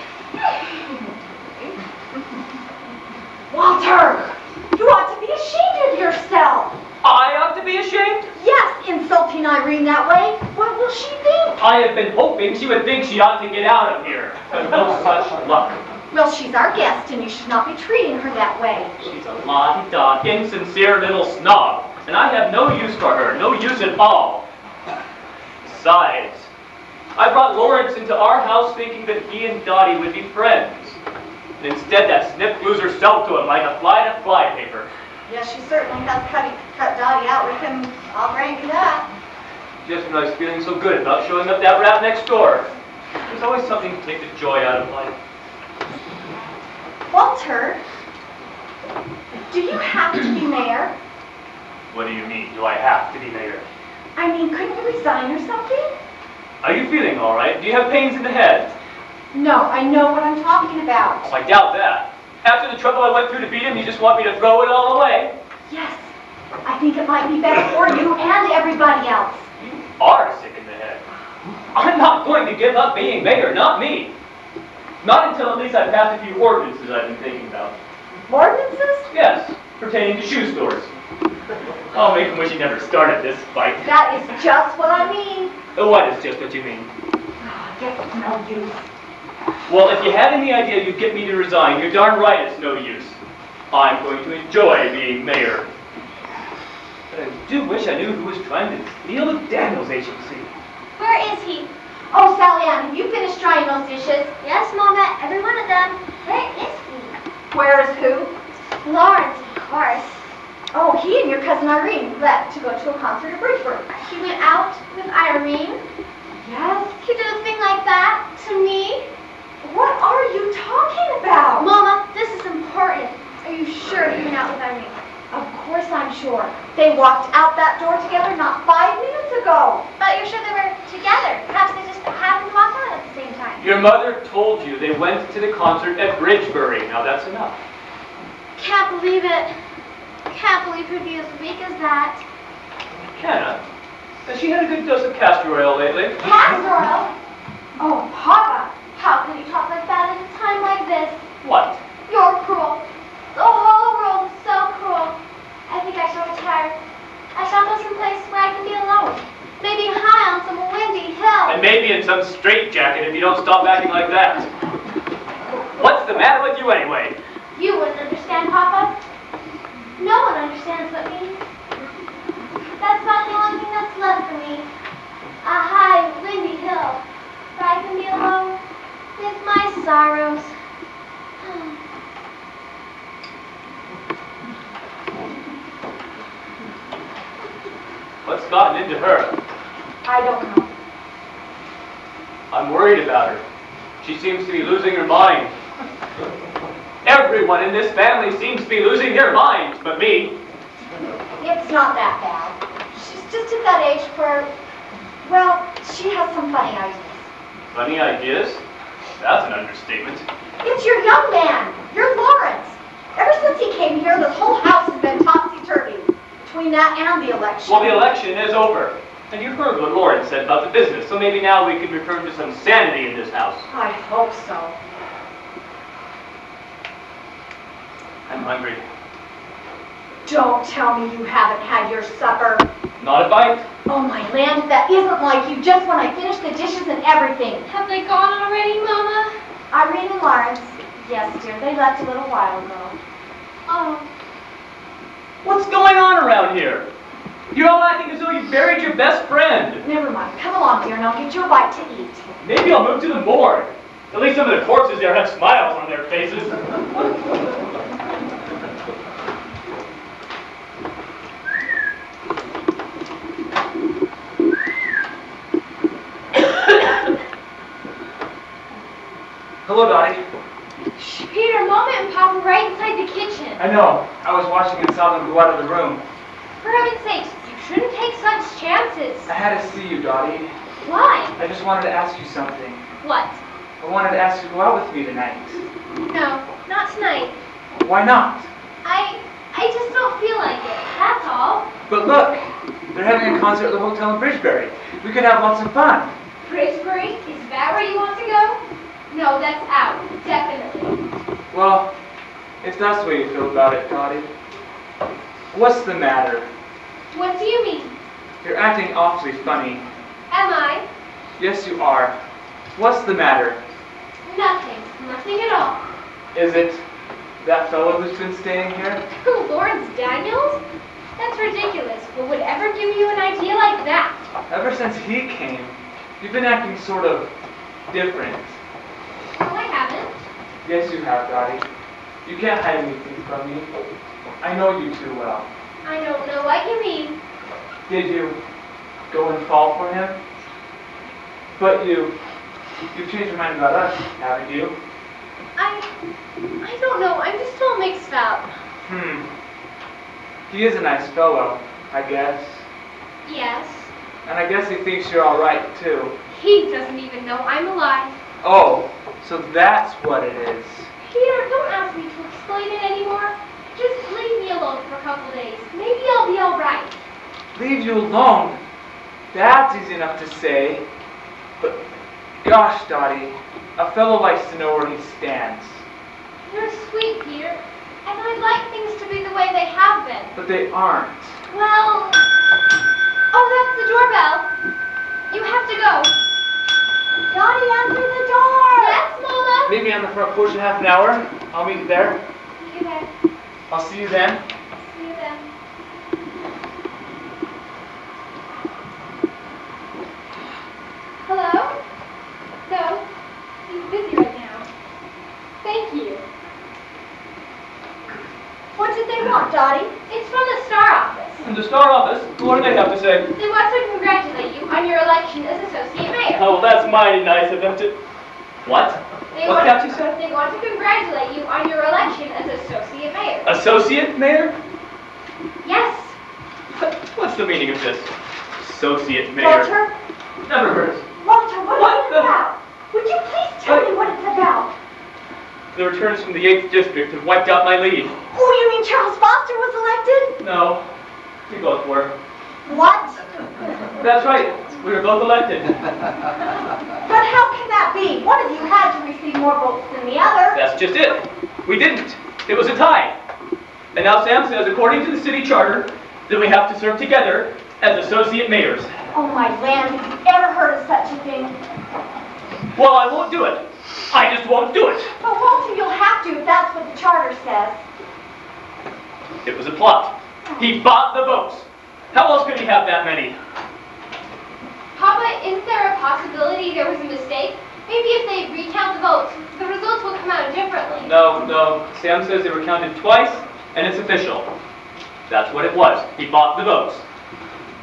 Walter, you ought to be ashamed of yourself. I ought to be ashamed? Yes, insulting Irene that way. What will she think? I have been hoping she would think she ought to get out of here. But no such luck. Well, she's our guest, and you should not be treating her that way. She's a la-di-da, insincere little snob. And I have no use for her, no use at all. Besides, I brought Lawrence into our house thinking that he and Dottie would be friends. And instead, that snip glues herself to him like a fly to flypaper. Yes, she certainly has cut Dottie out with him. I'll grant you that. Just when I was feeling so good about showing up that rat next door. There's always something to take the joy out of life. Walter, do you have to be mayor? What do you mean? Do I have to be mayor? I mean, couldn't you resign or something? Are you feeling all right? Do you have pains in the head? No, I know what I'm talking about. Oh, I doubt that. After the trouble I went through to beat him, you just want me to throw it all away? Yes, I think it might be better for you and everybody else. You are sick in the head. I'm not going to give up being mayor, not me. Not until at least I pass a few ordinances I've been thinking about. Ordinances? Yes, pertaining to shoe stores. I'll make him wish he never started this fight. That is just what I mean. What is just what you mean? I guess it's no use. Well, if you had any idea you'd get me to resign, you're darn right it's no use. I'm going to enjoy being mayor. But I do wish I knew who was trying to steal the Daniels agency. Where is he? Oh, Sally Ann, have you finished drying those dishes? Yes, Mama, every one of them. Where is he? Where is who? Lawrence, of course. Oh, he and your cousin Irene left to go to a concert at Bridgebury. He went out with Irene. Yes? He did a thing like that to me. What are you talking about? Mama, this is important. Are you sure he went out with Irene? Of course I'm sure. They walked out that door together not 5 minutes ago. But you're sure they were together. Perhaps they just happened to walk out at the same time. Your mother told you they went to the concert at Bridgebury. Now that's enough. Can't believe it. Can't believe he'd be as weak as that. Can I? Has she had a good dose of castor oil lately? Castor oil? Oh, Papa. How can you talk like that at a time like this? What? You're cruel. The whole world is so cruel. I think I shall retire. I shall go someplace where I can be alone. Maybe high on some windy hill. And maybe in some straitjacket if you don't stop acting like that. What's the matter with you anyway? You wouldn't understand, Papa. No one understands but me. That's about the only thing that's left for me. A high, windy hill where I can be alone with my sorrows. What's gotten into her? I don't know. I'm worried about her. She seems to be losing her mind. Everyone in this family seems to be losing their minds, but me. It's not that bad. She's just at that age where, well, she has some funny ideas. Funny ideas? That's an understatement. It's your young man, your Lawrence. Ever since he came here, this whole house has been topsy-turvy. Between that and the election. Well, the election is over. And you heard what Lawrence said about the business, so maybe now we can return to some sanity in this house. I hope so. I'm hungry. Don't tell me you haven't had your supper. Not a bite? Oh my land, that isn't like you just when I finish the dishes and everything. Have they gone already, Mama? Irene and Lawrence. Yes, dear, they left a little while ago. Oh. What's going on around here? You're all acting as though you buried your best friend. Never mind. Come along, dear, and I'll get you a bite to eat. Maybe I'll move to the morgue. At least some of the corpses there have smiles on their faces. Hello, Dottie. Shh, Peter, Mama and Papa are right inside the kitchen. I know. I was watching and saw them go out of the room. For heaven's sakes, you shouldn't take such chances. I had to see you, Dottie. Why? I just wanted to ask you something. What? I wanted to ask you to go out with me tonight. No, not tonight. Why not? I just don't feel like it, that's all. But look, they're having a concert at the hotel in Bridgebury. We could have lots of fun. Bridgebury, is that where you want to go? No, that's out, definitely. Well, if that's the way you feel about it, Dottie. What's the matter? What do you mean? You're acting awfully funny. Am I? Yes, you are. What's the matter? Nothing. Nothing at all. Is it that fellow who's been staying here? Who, Lawrence Daniels? That's ridiculous. Who would ever give you an idea like that? Ever since he came, you've been acting sort of different. No, I haven't. Yes, you have, Dottie. You can't hide anything from me. I know you too well. I don't know what you mean. Did you go and fall for him? But you've changed your mind about us, haven't you? I don't know. I'm just all mixed up. He is a nice fellow, I guess. Yes. And I guess he thinks you're all right, too. He doesn't even know I'm alive. Oh, so that's what it is. Peter, don't ask me to explain it anymore. Just leave me alone for a couple days. Maybe I'll be all right. Leave you alone? That's easy enough to say. But gosh, Dottie, a fellow likes to know where he stands. You're sweet, Peter, and I'd like things to be the way they have been. But they aren't. Well, oh, that's the doorbell. You have to go. Dottie, answer the door! Yes, Mama? Meet me on the front porch in half an hour. I'll meet you there. See you there. I'll see you then. See you then. Hello? No, he's busy right now. Thank you. What did they want, Dottie? It's from the Star office. From the Star office? What do they have to say? They want to congratulate you on your election as associate mayor. Oh, well, that's mighty nice of them to... What? They What want, did you say? They want to congratulate you on your election as associate mayor. Associate mayor? Yes. What's the meaning of this? Associate mayor? Walter? Never heard. Walter, what What is the- it about? Would you please tell me what it's about? The returns from the 8th district have wiped out my lead. Oh, you mean Charles Foster was elected? No, we both were. What? That's right, we were both elected. But how can that be? One of you had to receive more votes than the other. That's just it. We didn't. It was a tie. And now Sam says, according to the city charter, that we have to serve together as associate mayors. Oh, my land, have you ever heard of such a thing? Well, I won't do it. I just won't do it. But Walter, you'll have to if that's what the charter says. It was a plot. He bought the votes. How else could he have that many? Papa, isn't there a possibility there was a mistake? Maybe if they recount the votes, the results will come out differently. No. Sam says they were counted twice, and it's official. That's what it was. He bought the votes.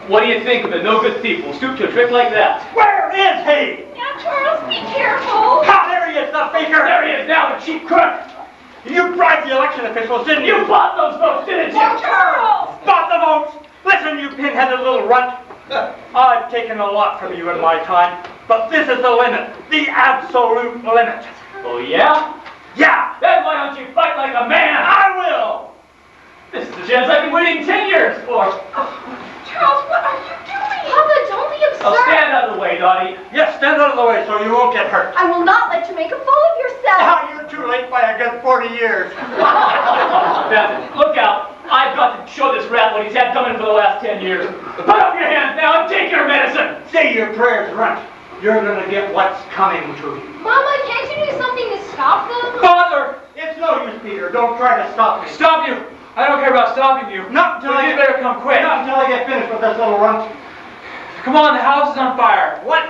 What do you think of a no-good thief will stoop to a trick like that? Where is he? Now, Charles, be careful. Ah, there he is, the speaker! There he is now, the cheap crook! You bribed the election officials, didn't you? You bought those votes, didn't you? Charles! Bought the votes! Listen, you pin-headed little runt. I've taken a lot from you in my time, but this is the limit. The absolute limit. Oh, yeah? Yeah, Then why don't you fight like a man? I will! This is the chance I've been waiting 10 years for. Charles, what are you doing? Papa, don't be absurd. Now stand out of the way, Dottie. Yes, stand out of the way so you won't get hurt. I will not let you make a fool of yourself. Ah, you're too late. by a good 40 years. Beth, look out. I've got to show this rat what he's had coming for the last 10 years. Put up your hands now and take your medicine. Say your prayers, Runt. You're gonna get what's coming to you. Mama, can't you do something to stop them? Father! It's no use, Peter. Don't try to stop me. Stop you! I don't care about stopping you. Not until But I you get... better come quick. Not until I get finished with this little Runt. Come on, the house is on fire. What?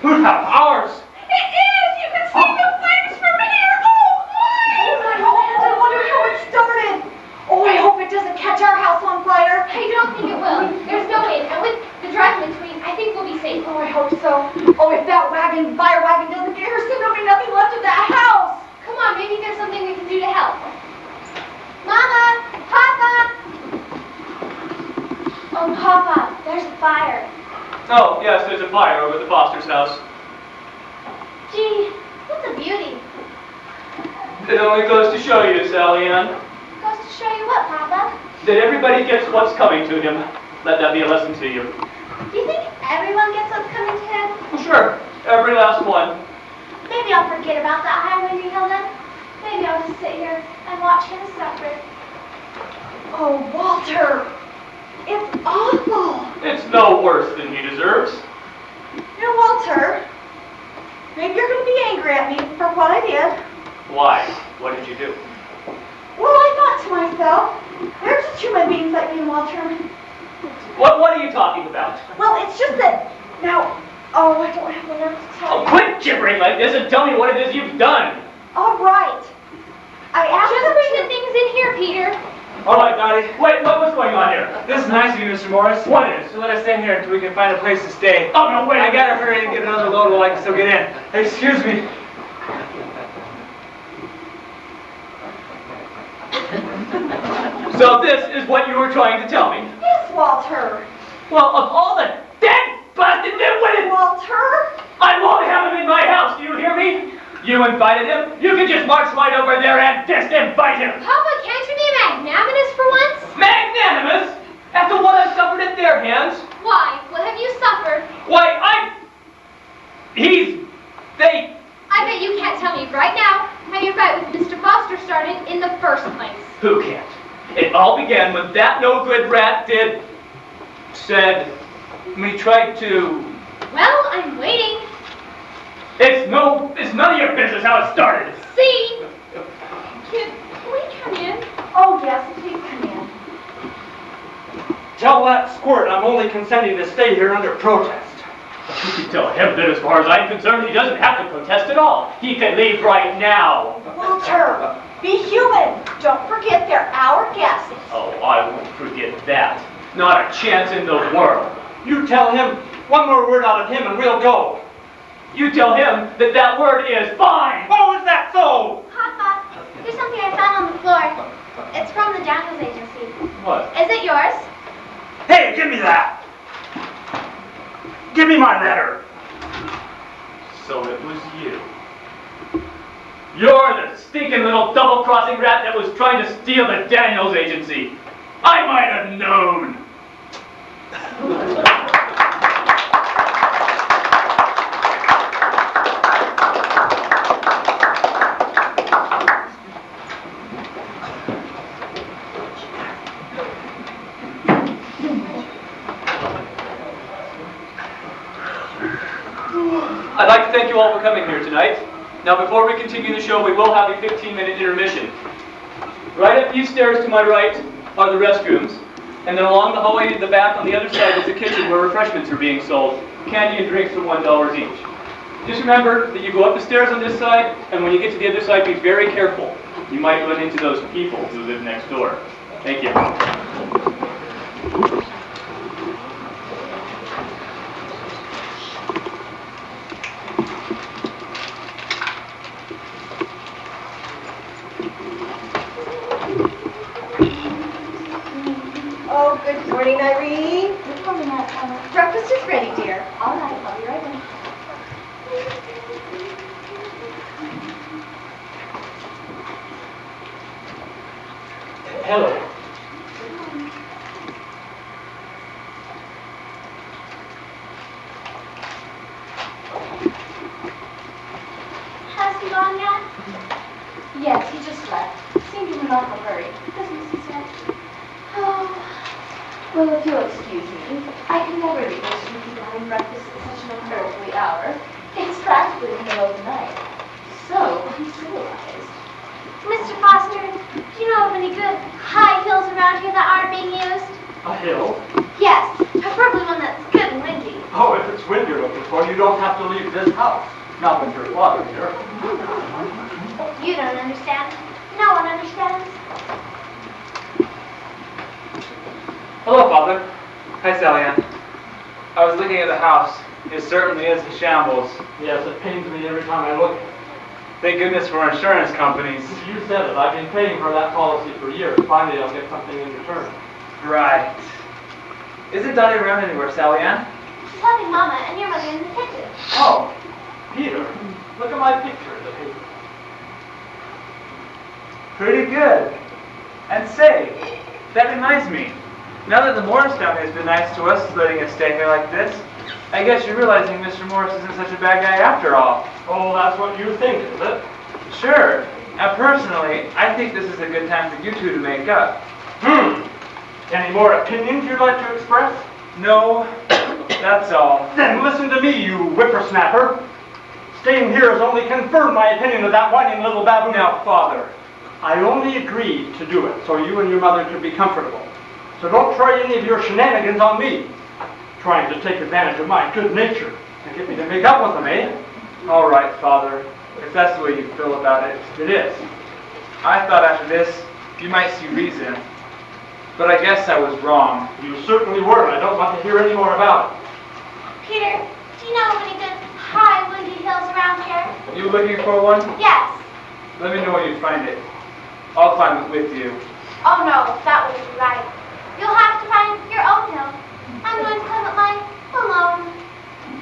Whose house? Ours. It is! You can see the flames from here! Oh, Oh my land, I wonder how it started. Oh, I hope it doesn't catch our house on fire. I don't think it will. There's no way, and with the drive in between, I think we'll be safe. Oh, I hope so. Oh, if that fire wagon doesn't get here soon, there'll be nothing left of that house. Come on, maybe there's something we can do to help. Mama! Papa! Oh, Papa, there's a fire. Oh, yes, there's a fire over at the Foster's house. Gee, what's a beauty? It only goes to show you, Sally Ann, Goes to show you what, Papa? that everybody gets what's coming to him. Let that be a lesson to you. Do you think everyone gets what's coming to him? Well, sure, every last one. Maybe I'll forget about that high windy hill then. Maybe I'll just sit here and watch him suffer. Oh, Walter, it's awful. It's no worse than he deserves. You know, Walter, maybe you're going to be angry at me for what I did. Why? What did you do? Well, I thought to myself, they're just human beings like me and Walter. What are you talking about? Well, it's just that, now, oh, I don't have the nerve to tell Oh, you. quit gibbering like this and tell me what it is you've done. All right. I asked Just them bring to... the things in here, Peter. All right, Dottie. Wait, what's going on here? This is nice of you, Mr. Morris. What is? So let us stay here until we can find a place to stay. Oh, no, wait. I gotta hurry and get another load while I can still get in. Excuse me. So this is what you were trying to tell me? Yes, Walter. Well, of all the dead busted nitwitted, Walter? I won't have him in my house, do you hear me? You invited him, you can just march right over there and disinvite him. Papa, can't you be magnanimous for once? Magnanimous? After what I've suffered at their hands? Why? What have you suffered? Why, they... I bet you can't tell me right now how your fight with Mr. Foster started in the first place. Who can't? It all began when that no-good rat when he tried to... Well, I'm waiting. It's none of your business how it started. See? Kid, can we come in? Oh, yes, please come in. Tell that squirt I'm only consenting to stay here under protest. You can tell him that as far as I'm concerned, he doesn't have to protest at all. He can leave right now. Walter, be human. Don't forget they're our guests. Oh, I won't forget that. Not a chance in the world. You tell him one more word out of him and we'll go. You tell him that word is fine. Oh, is that so? Papa, there's something I found on the floor. It's from the Daniels Agency. What? Is it yours? Hey, give me that. Give me my letter. So it was you. You're the stinking little double-crossing rat that was trying to steal the Daniels Agency. I might have known. I'd like to thank you all for coming here tonight. Now, before we continue the show, we will have a 15-minute intermission. Right up these stairs to my right are the restrooms, and then along the hallway to the back on the other side is the kitchen where refreshments are being sold. Candy and drinks for $1 each. Just remember that you go up the stairs on this side, and when you get to the other side, be very careful. You might run into those people who live next door. Thank you. Oh, good morning, Irene. Good morning, Aunt Emma. Breakfast is ready, dear. All right, I'll be right in. Hello. Has he gone yet? Yes, he just left. Seemed in an awful hurry. Doesn't he, Seth? Oh. Well, if you'll excuse me, I can never be patient with people having breakfast at such an unearthly hour. It's practically the middle of the night. So uncivilized. Mr. Foster, do you know of any good high hills around here that aren't being used? A hill? Yes, preferably one that's good and windy. Oh, if it's wind you're looking for, you don't have to leave this house. Not with your father here. You don't understand. No one understands. Hello, Father. Hi, Sally Ann. I was looking at the house. It certainly is a shambles. Yes, it pains me every time I look at it. Thank goodness for insurance companies. You said it. I've been paying for that policy for years. Finally, I'll get something in return. Right. Isn't Dottie around anywhere, Sally Ann? She's helping Mama and your mother in the kitchen. Oh, Peter, look at my picture in the paper. Pretty good. And say, that reminds me. Now that the Morris family has been nice to us, letting us stay here like this, I guess you're realizing Mr. Morris isn't such a bad guy after all. Oh, that's what you think, is it? Sure. And personally, I think this is a good time for you two to make up. Any more opinions you'd like to express? No, that's all. Then listen to me, you whippersnapper. Staying here has only confirmed my opinion of that whining little baboon. Now, Father. I only agreed to do it so you and your mother could be comfortable. So don't try any of your shenanigans on me. Trying to take advantage of my good nature and get me to make up with them, eh? All right, Father. If that's the way you feel about it. It is. I thought after this, you might see reason. But I guess I was wrong. You certainly were, and I don't want to hear any more about it. Peter, do you know of any good high windy hills around here? You looking for one? Yes. Let me know when you find it. I'll climb it with you. Oh no, that wouldn't be right. You'll have to find your own hill. I'm going to climb it mine alone.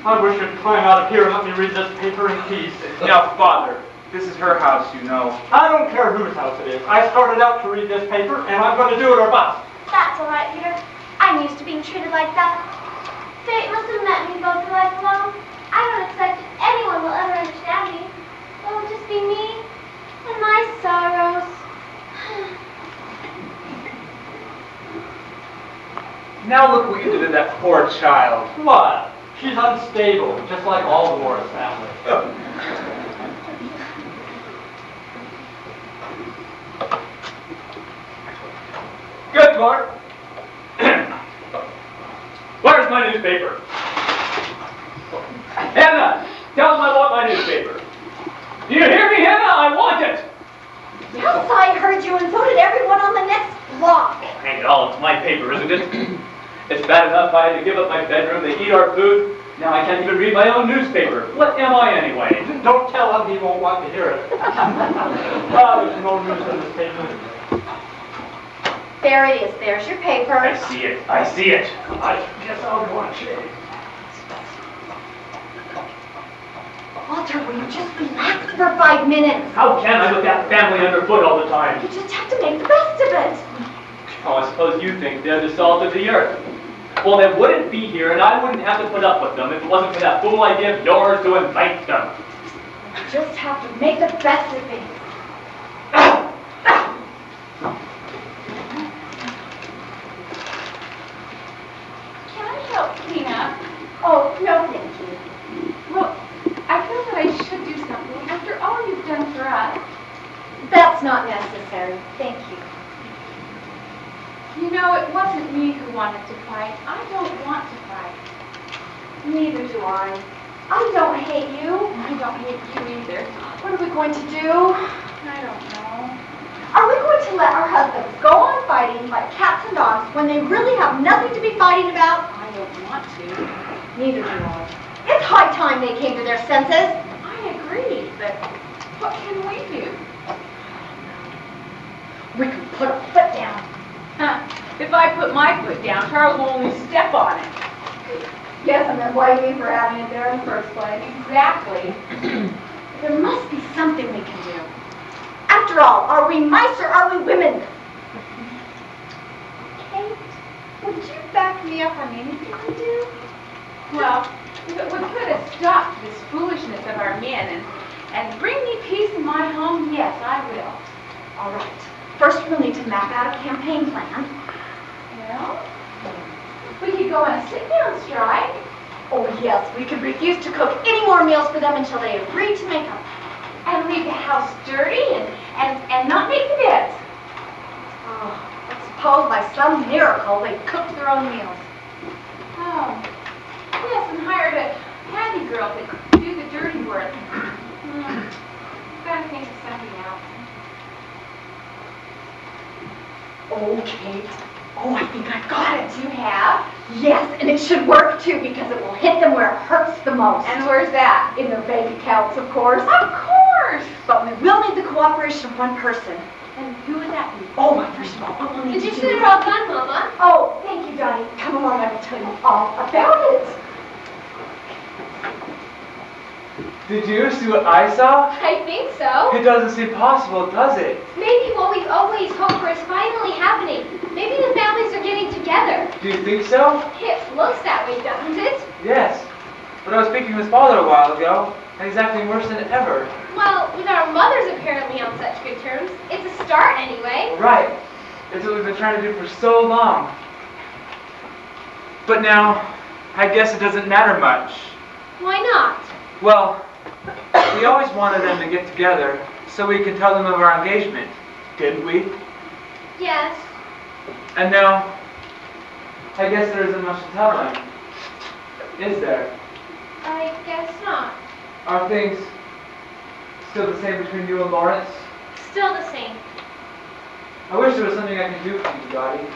I wish you'd climb out of here and let me read this paper in peace. Now, Father, this is her house, you know. I don't care whose house it is. I started out to read this paper, and I'm going to do it or bust. That's all right, Peter. I'm used to being treated like that. Fate must have meant me to go through life alone. I don't expect anyone will ever understand me. It'll just be me and my sorrows. Now look what you did to that poor child. What? She's unstable, just like all the Morris family. Good, Clark. Where's my newspaper? Hannah, tell them I want my newspaper. Do you hear me, Hannah? I want it. Yes, I heard you, and so did everyone on the next block. Hang it all, it's my paper, isn't it? It's bad enough I had to give up my bedroom, they eat our food. Now I can't even read my own newspaper. What am I anyway? Don't tell him, he won't want to hear it. There's no news in this paper. There it is. There's your paper. I see it. I see it. I guess I'll go and shave. Walter, will you just relax for 5 minutes? How can I with that family underfoot all the time? You just have to make the best of it. Oh, I suppose you think they're the salt of the earth. Well, they wouldn't be here, and I wouldn't have to put up with them if it wasn't for that fool idea of yours to invite them. You just have to make the best of it. Can I help clean up? Oh, no, thank you. Well, I feel that I should do something after all you've done for us. That's not necessary. Thank you. You know, it wasn't me who wanted to fight. I don't want to fight. Neither do I. I don't hate you. I don't hate you either. What are we going to do? I don't know. Are we going to let our husbands go on fighting like cats and dogs when they really have nothing to be fighting about? I don't want to. Neither do I. It's high time they came to their senses. I agree, but what can we do? We can put a foot down. Huh. If I put my foot down, Charles will only step on it. Yes, and then blame me for having it there in the first place. Exactly. There must be something we can do. After all, are we mice or are we women? Kate, would you back me up on anything I do? Well, if it would put a stop to this foolishness of our men and bring me peace peace in my home, yes, I will. All right. First, we'll need to map out a campaign plan. Well, we could go on a sit-down strike. Oh, yes, we could refuse to cook any more meals for them until they agree to make them. And leave the house dirty and not make the beds. Oh, let's suppose by some miracle they cooked their own meals. Oh, yes, and hired a handy girl to do the dirty work. Gotta think of something else. Oh, Kate. Oh, I think I've got it. You have? Yes, and it should work too because it will hit them where it hurts the most. And where's that? In their bank accounts, of course. Of course! But we will need the cooperation of one person. And who would that be? Oh, well, first of all, what we'll need Did you to see do... they're all done, Mama? Oh, thank you, Dottie. Come along, I will tell you all about it. Did you see what I saw? I think so. It doesn't seem possible, does it? Maybe what we've always hoped for is finally happening. Maybe the families are getting together. Do you think so? It looks that way, doesn't it? Yes. But I was speaking to his father a while ago, and he's acting worse than ever. Well, with our mothers apparently on such good terms, it's a start anyway. Right. It's what we've been trying to do for so long. But now, I guess it doesn't matter much. Why not? Well, we always wanted them to get together so we could tell them of our engagement, didn't we? Yes. And now, I guess there isn't much to tell them. Is there? I guess not. Are things still the same between you and Lawrence? Still the same. I wish there was something I could do for you, Dottie.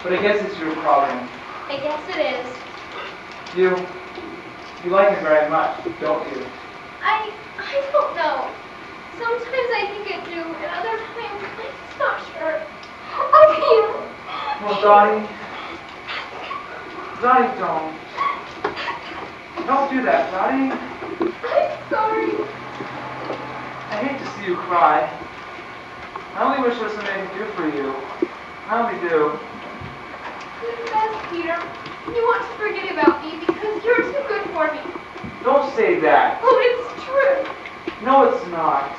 But I guess it's your problem. I guess it is. You like him very much, don't you? I don't know. Sometimes I think I do, and other times I'm just not sure. Well, Dottie, don't. Don't do that, Dottie. I'm sorry. I hate to see you cry. I only wish there was something I could do for you. I only do. It's best, Peter. You want to forget about me because you're too good for me. Don't say that. Oh, it's true. No, it's not.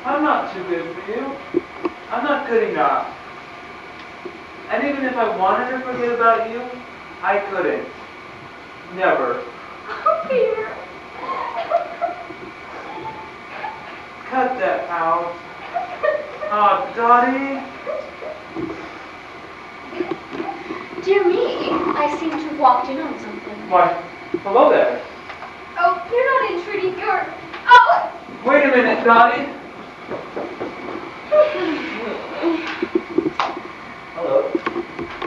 I'm not too good for you. I'm not good enough. And even if I wanted to forget about you, I couldn't. Never. Oh, Peter. Cut that out. Oh, Dottie. Dear me, I seem to have walked in on something. Why, hello there. Oh, you're not intruding. You're... Oh! Wait a minute, Dottie. Hello.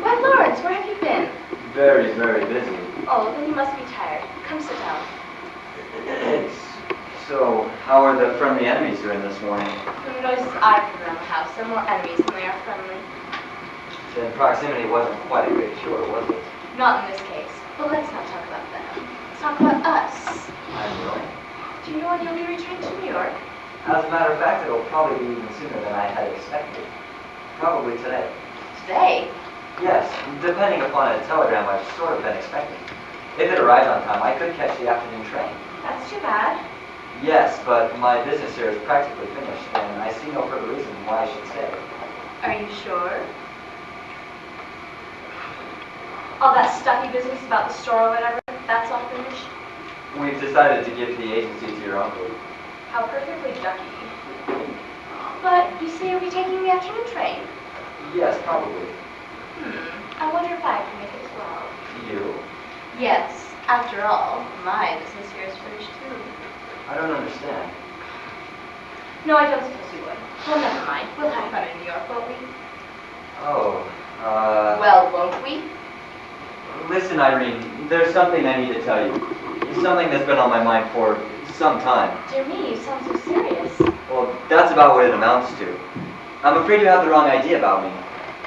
Why, Lawrence, where have you been? Very, very busy. Oh, then you must be tired. Come sit down. So, how are the friendly enemies doing this morning? From the noises I've heard around the house, they're more enemies than they are friendly. Then proximity wasn't quite a great cure, was it? Not in this case. But let's not talk about them. Let's talk about us. I'm willing. Do you know when you'll be returning to New York? As a matter of fact, it'll probably be even sooner than I had expected. Probably today. Today? Yes, depending upon a telegram I've sort of been expecting. If it arrived on time, I could catch the afternoon train. That's too bad. Yes, but my business here is practically finished, and I see no further reason why I should stay. Are you sure? All that stuffy business about the store or whatever, that's all finished? We've decided to give the agency to your uncle. How perfectly ducky. But you say you'll be taking the afternoon train? Yes, probably. I wonder if I can make it as well. You? Yes. After all, my business here is finished too. I don't understand. No, I don't suppose you would. Well, never mind. We'll have fun in New York, won't we? Oh, Well, won't we? Listen, Irene, there's something I need to tell you. It's something that's been on my mind for some time. Dear me, you sound so serious. Well, that's about what it amounts to. I'm afraid you have the wrong idea about me.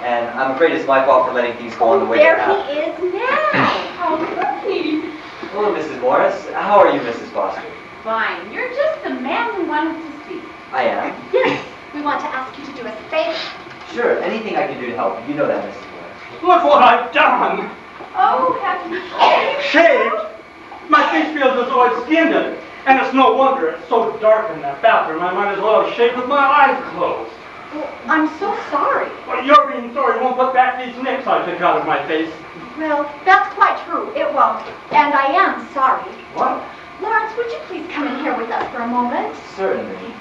And I'm afraid it's my fault for letting things go on the way they There have. he is now. How cookie. Hello, Mrs. Morris. How are you, Mrs. Foster? Fine. You're just the man we wanted to see. I am. Yes, we want to ask you to do us a favor. Sure, anything I can do to help. You know that, Mrs. Morris. Look what I've done! Oh, have you Shaved? My face feels as though I'd skinned it. And it's no wonder it's so dark in that bathroom. I might as well have shaved with my eyes closed. Well, I'm so sorry. Well, your being sorry won't put back these nicks I took out of my face. Well, that's quite true. It won't. And I am sorry. What? Lawrence, would you please come in here with us for a moment? Certainly.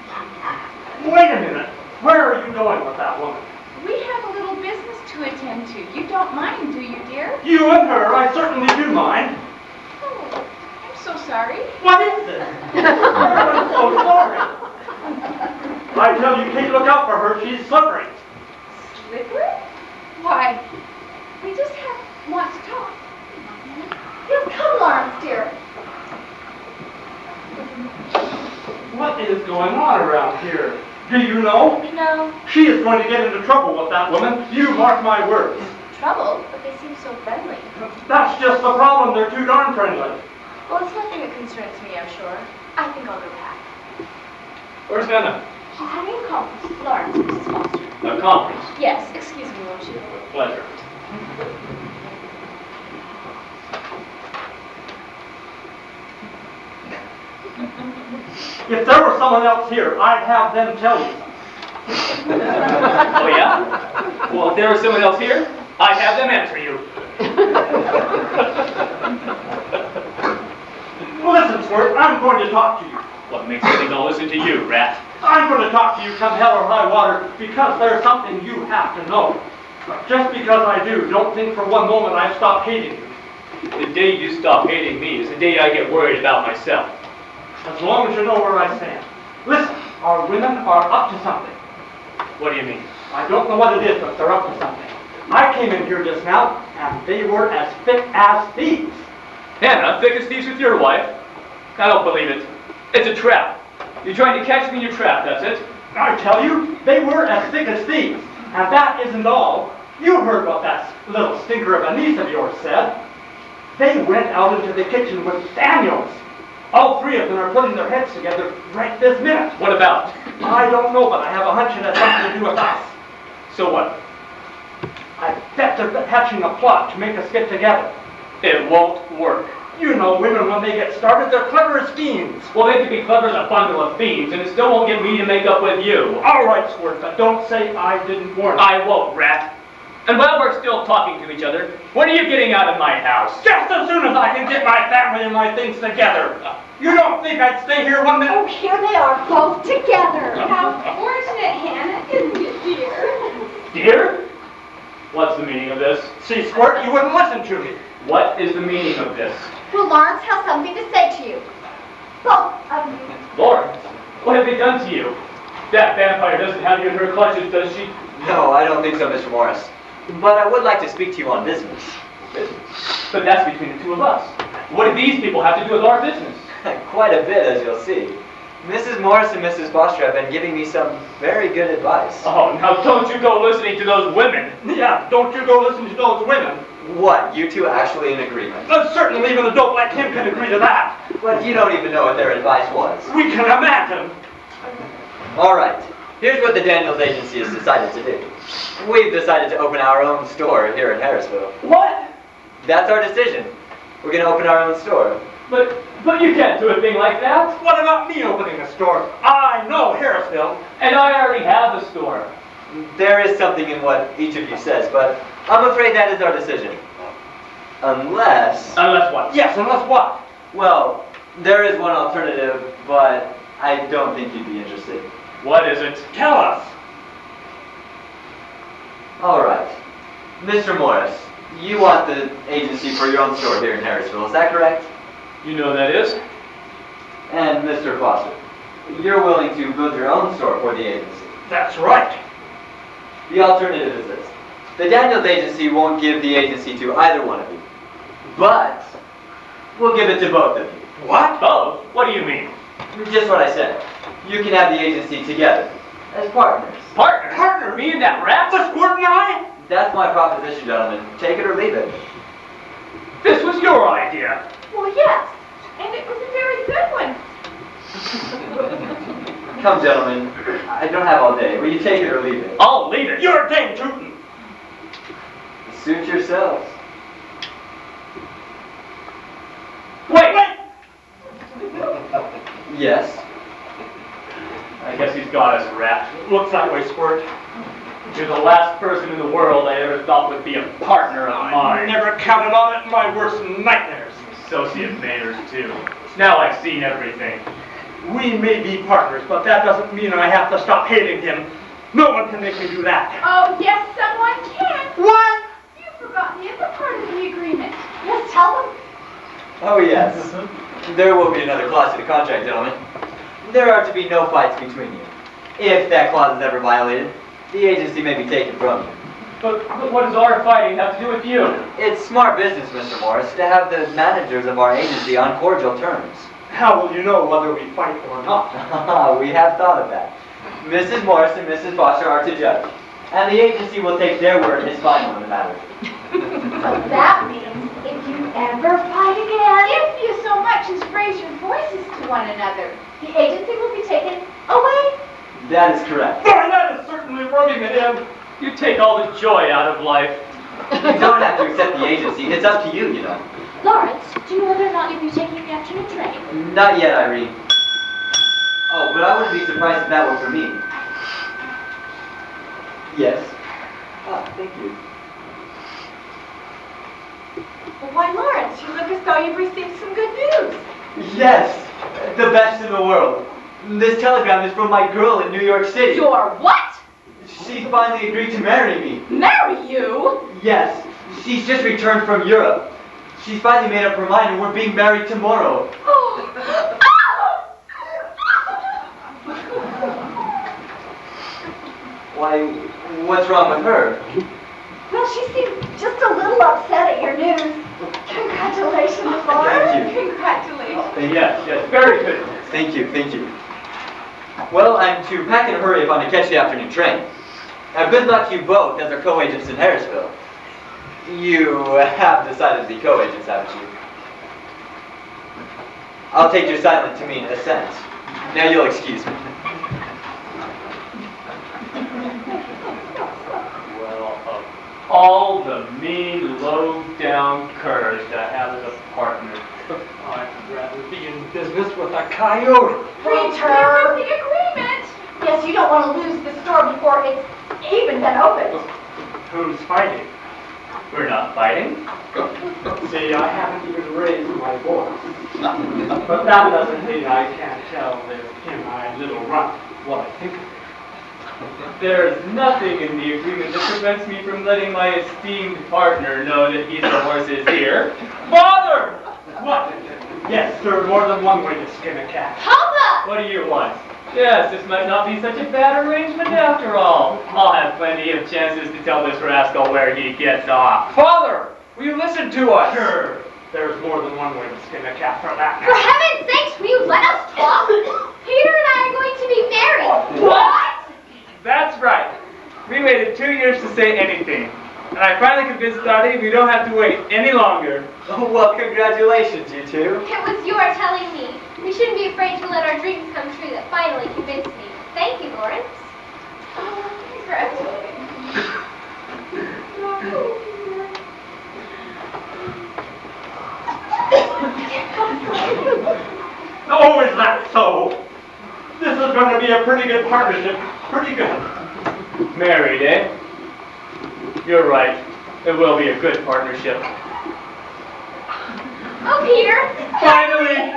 Wait a minute. Where are you going with that woman? We have a little business to attend to. You don't mind, do you, dear? You and her, I certainly do mind. Oh, I'm so sorry. What is this? I'm so sorry. I tell you, Kate, look out for her. She's slippery. Slippery? Why, we just want to talk. Yes, come, Lawrence, dear. What is going on around here? Do you know? No. She is going to get into trouble with that woman. You mark my words. Trouble? But they seem so friendly. That's just the problem. They're too darn friendly. Well, it's nothing that concerns me, I'm sure. I think I'll go back. Where's Hannah? She's having a conference with Lawrence, Mrs. Foster. A conference. Yes, excuse me, won't you? With pleasure. If there were someone else here, I'd have them tell you. Oh, yeah? Well, if there was someone else here, I'd have them answer you. Well, listen, Squirt, I'm going to talk to you. What makes me think I'll listen to you, rat? I'm going to talk to you come hell or high water because there's something you have to know. But just because I do, don't think for one moment I've stopped hating you. The day you stop hating me is the day I get worried about myself. As long as you know where I stand. Listen, our women are up to something. What do you mean? I don't know what it is, but they're up to something. I came in here just now, and they were as thick as thieves. Hannah, thick as thieves with your wife? I don't believe it. It's a trap. You're trying to catch me in your trap, that's it? I tell you, they were as thick as thieves. And that isn't all. You heard what that little stinker of a niece of yours said. They went out into the kitchen with Daniels. All three of them are putting their heads together right this minute. What about? I don't know, but I have a hunch it has something to do with us. So what? I bet they're hatching a plot to make us get together. It won't work. You know women, when they get started, they're clever as fiends. Well, they can be clever as a bundle of fiends, and it still won't get me to make up with you. All right, Squirt, but don't say I didn't warn you. I won't, rat. And while we're still talking to each other, when are you getting out of my house? Just as soon as I can get my family and my things together. You don't think I'd stay here one minute? Oh, here they are, both together. How fortunate, Hannah, isn't it, dear? Dear? What's the meaning of this? See, Squirt, you wouldn't listen to me. What is the meaning of this? Well, Lawrence has something to say to you. Both of you. Lawrence, what have they done to you? That vampire doesn't have you in her clutches, does she? No, I don't think so, Mr. Morris. But I would like to speak to you on business. But that's between the two of us. What do these people have to do with our business? Quite a bit, as you'll see. Mrs. Morris and Mrs. Foster have been giving me some very good advice. Oh, now don't you go listening to those women. Yeah, don't you go listen to those women. What, you two actually in agreement? Certainly even a dope like him can agree to that. But you don't even know what their advice was. We can imagine. All right, here's what the Daniels Agency has decided to do. We've decided to open our own store here in Harrisville. What? That's our decision. We're going to open our own store. But you can't do a thing like that. What about me opening a store? I know Harrisville. And I already have a store. There is something in what each of you says, but I'm afraid that is our decision. Unless... Unless what? Yes, unless what? Well, there is one alternative, but I don't think you'd be interested. What is it? Tell us. All right. Mr. Morris, you want the agency for your own store here in Harrisville, is that correct? You know that is? And Mr. Foster, you're willing to build your own store for the agency. That's right. The alternative is this. The Daniels Agency won't give the agency to either one of you. But we'll give it to both of you. What? Both? What do you mean? Just what I said. You can have the agency together as partners. Partner? Partner? Me and that rat? The Squirt and I? That's my proposition, gentlemen. Take it or leave it. This was your idea. Well, yes, and it was a very good one. Come, gentlemen. I don't have all day. Will you take it or leave it? I'll leave it. You're dang tootin'. Suit yourselves. Wait! Wait! Yes. I guess he's got us wrapped. Looks that way, Squirt. You're the last person in the world I ever thought would be a partner of I mine. never counted on it in my worst nightmares. Associate mayors, too. Now I've seen everything. We may be partners, but that doesn't mean I have to stop hating him. No one can make me do that. Oh, yes, someone can. What? You forgot the other part of the agreement. Yes, tell them. Oh, yes. There will be another clause to the contract, gentlemen. There are to be no fights between you. If that clause is ever violated, the agency may be taken from you. But what does our fighting have to do with you? It's smart business, Mr. Morris, to have the managers of our agency on cordial terms. How will you know whether we fight or not? We have thought of that. Mrs. Morris and Mrs. Foster are to judge, and the agency will take their word as final in the matter. So that means if you ever fight again, If you so much as raise your voices to one another. the agency will be taken away. That is correct. Boy, that is certainly rubbing it in. You take all the joy out of life. You don't have to accept the agency. It's up to you, you know. Lawrence, do you know whether or not you'll be taking the afternoon train? Not yet, Irene. Oh, but I wouldn't be surprised if that were for me. Yes. Oh, thank you. Why, Lawrence, you look as though you've received some good news. Yes, the best in the world. This telegram is from my girl in New York City. Your what? She finally agreed to marry me. Marry you? Yes, she's just returned from Europe. She's finally made up her mind and we're being married tomorrow. Why, what's wrong with her? Well, she seemed just a little upset at your news. Congratulations, Lawrence. Thank you. Congratulations. Yes, very good. Thank you, thank you. Well, I'm to pack in a hurry if I'm to catch the afternoon train. Good luck to you both as our co-agents in Harrisville. You have decided to be co-agents, haven't you? I'll take your silence to mean assent. Now you'll excuse me. Well, of all the mean, low-down curs to have as a partner. I'd rather be in business with a coyote. Peter! The agreement. Yes, you don't want to lose the store before it's even been opened. Who's fighting? We're not fighting. See, I haven't even raised my voice. But that doesn't mean I can't tell this in-eyed little runt what I think of it. There's nothing in the agreement that prevents me from letting my esteemed partner know that he's the horse's ear. Father! What? Yes, there's more than one way to skin a cat. Papa! What do you want? Yes, this might not be such a bad arrangement after all. I'll have plenty of chances to tell this rascal where he gets off. Father, will you listen to us? Sure. There's more than one way to skin a cat for that For matter. heaven's sakes, will you let us talk? Peter and I are going to be married. What? That's right. We waited 2 years to say anything. And I finally convinced Daddy we don't have to wait any longer. Oh, well, congratulations, you two. It was your telling me. We shouldn't be afraid to let our dreams come true that finally convinced me. Thank you, Lawrence. Oh, is that so? This is going to be a pretty good partnership. Pretty good. Married, eh? You're right. It will be a good partnership. Oh, Peter. Finally!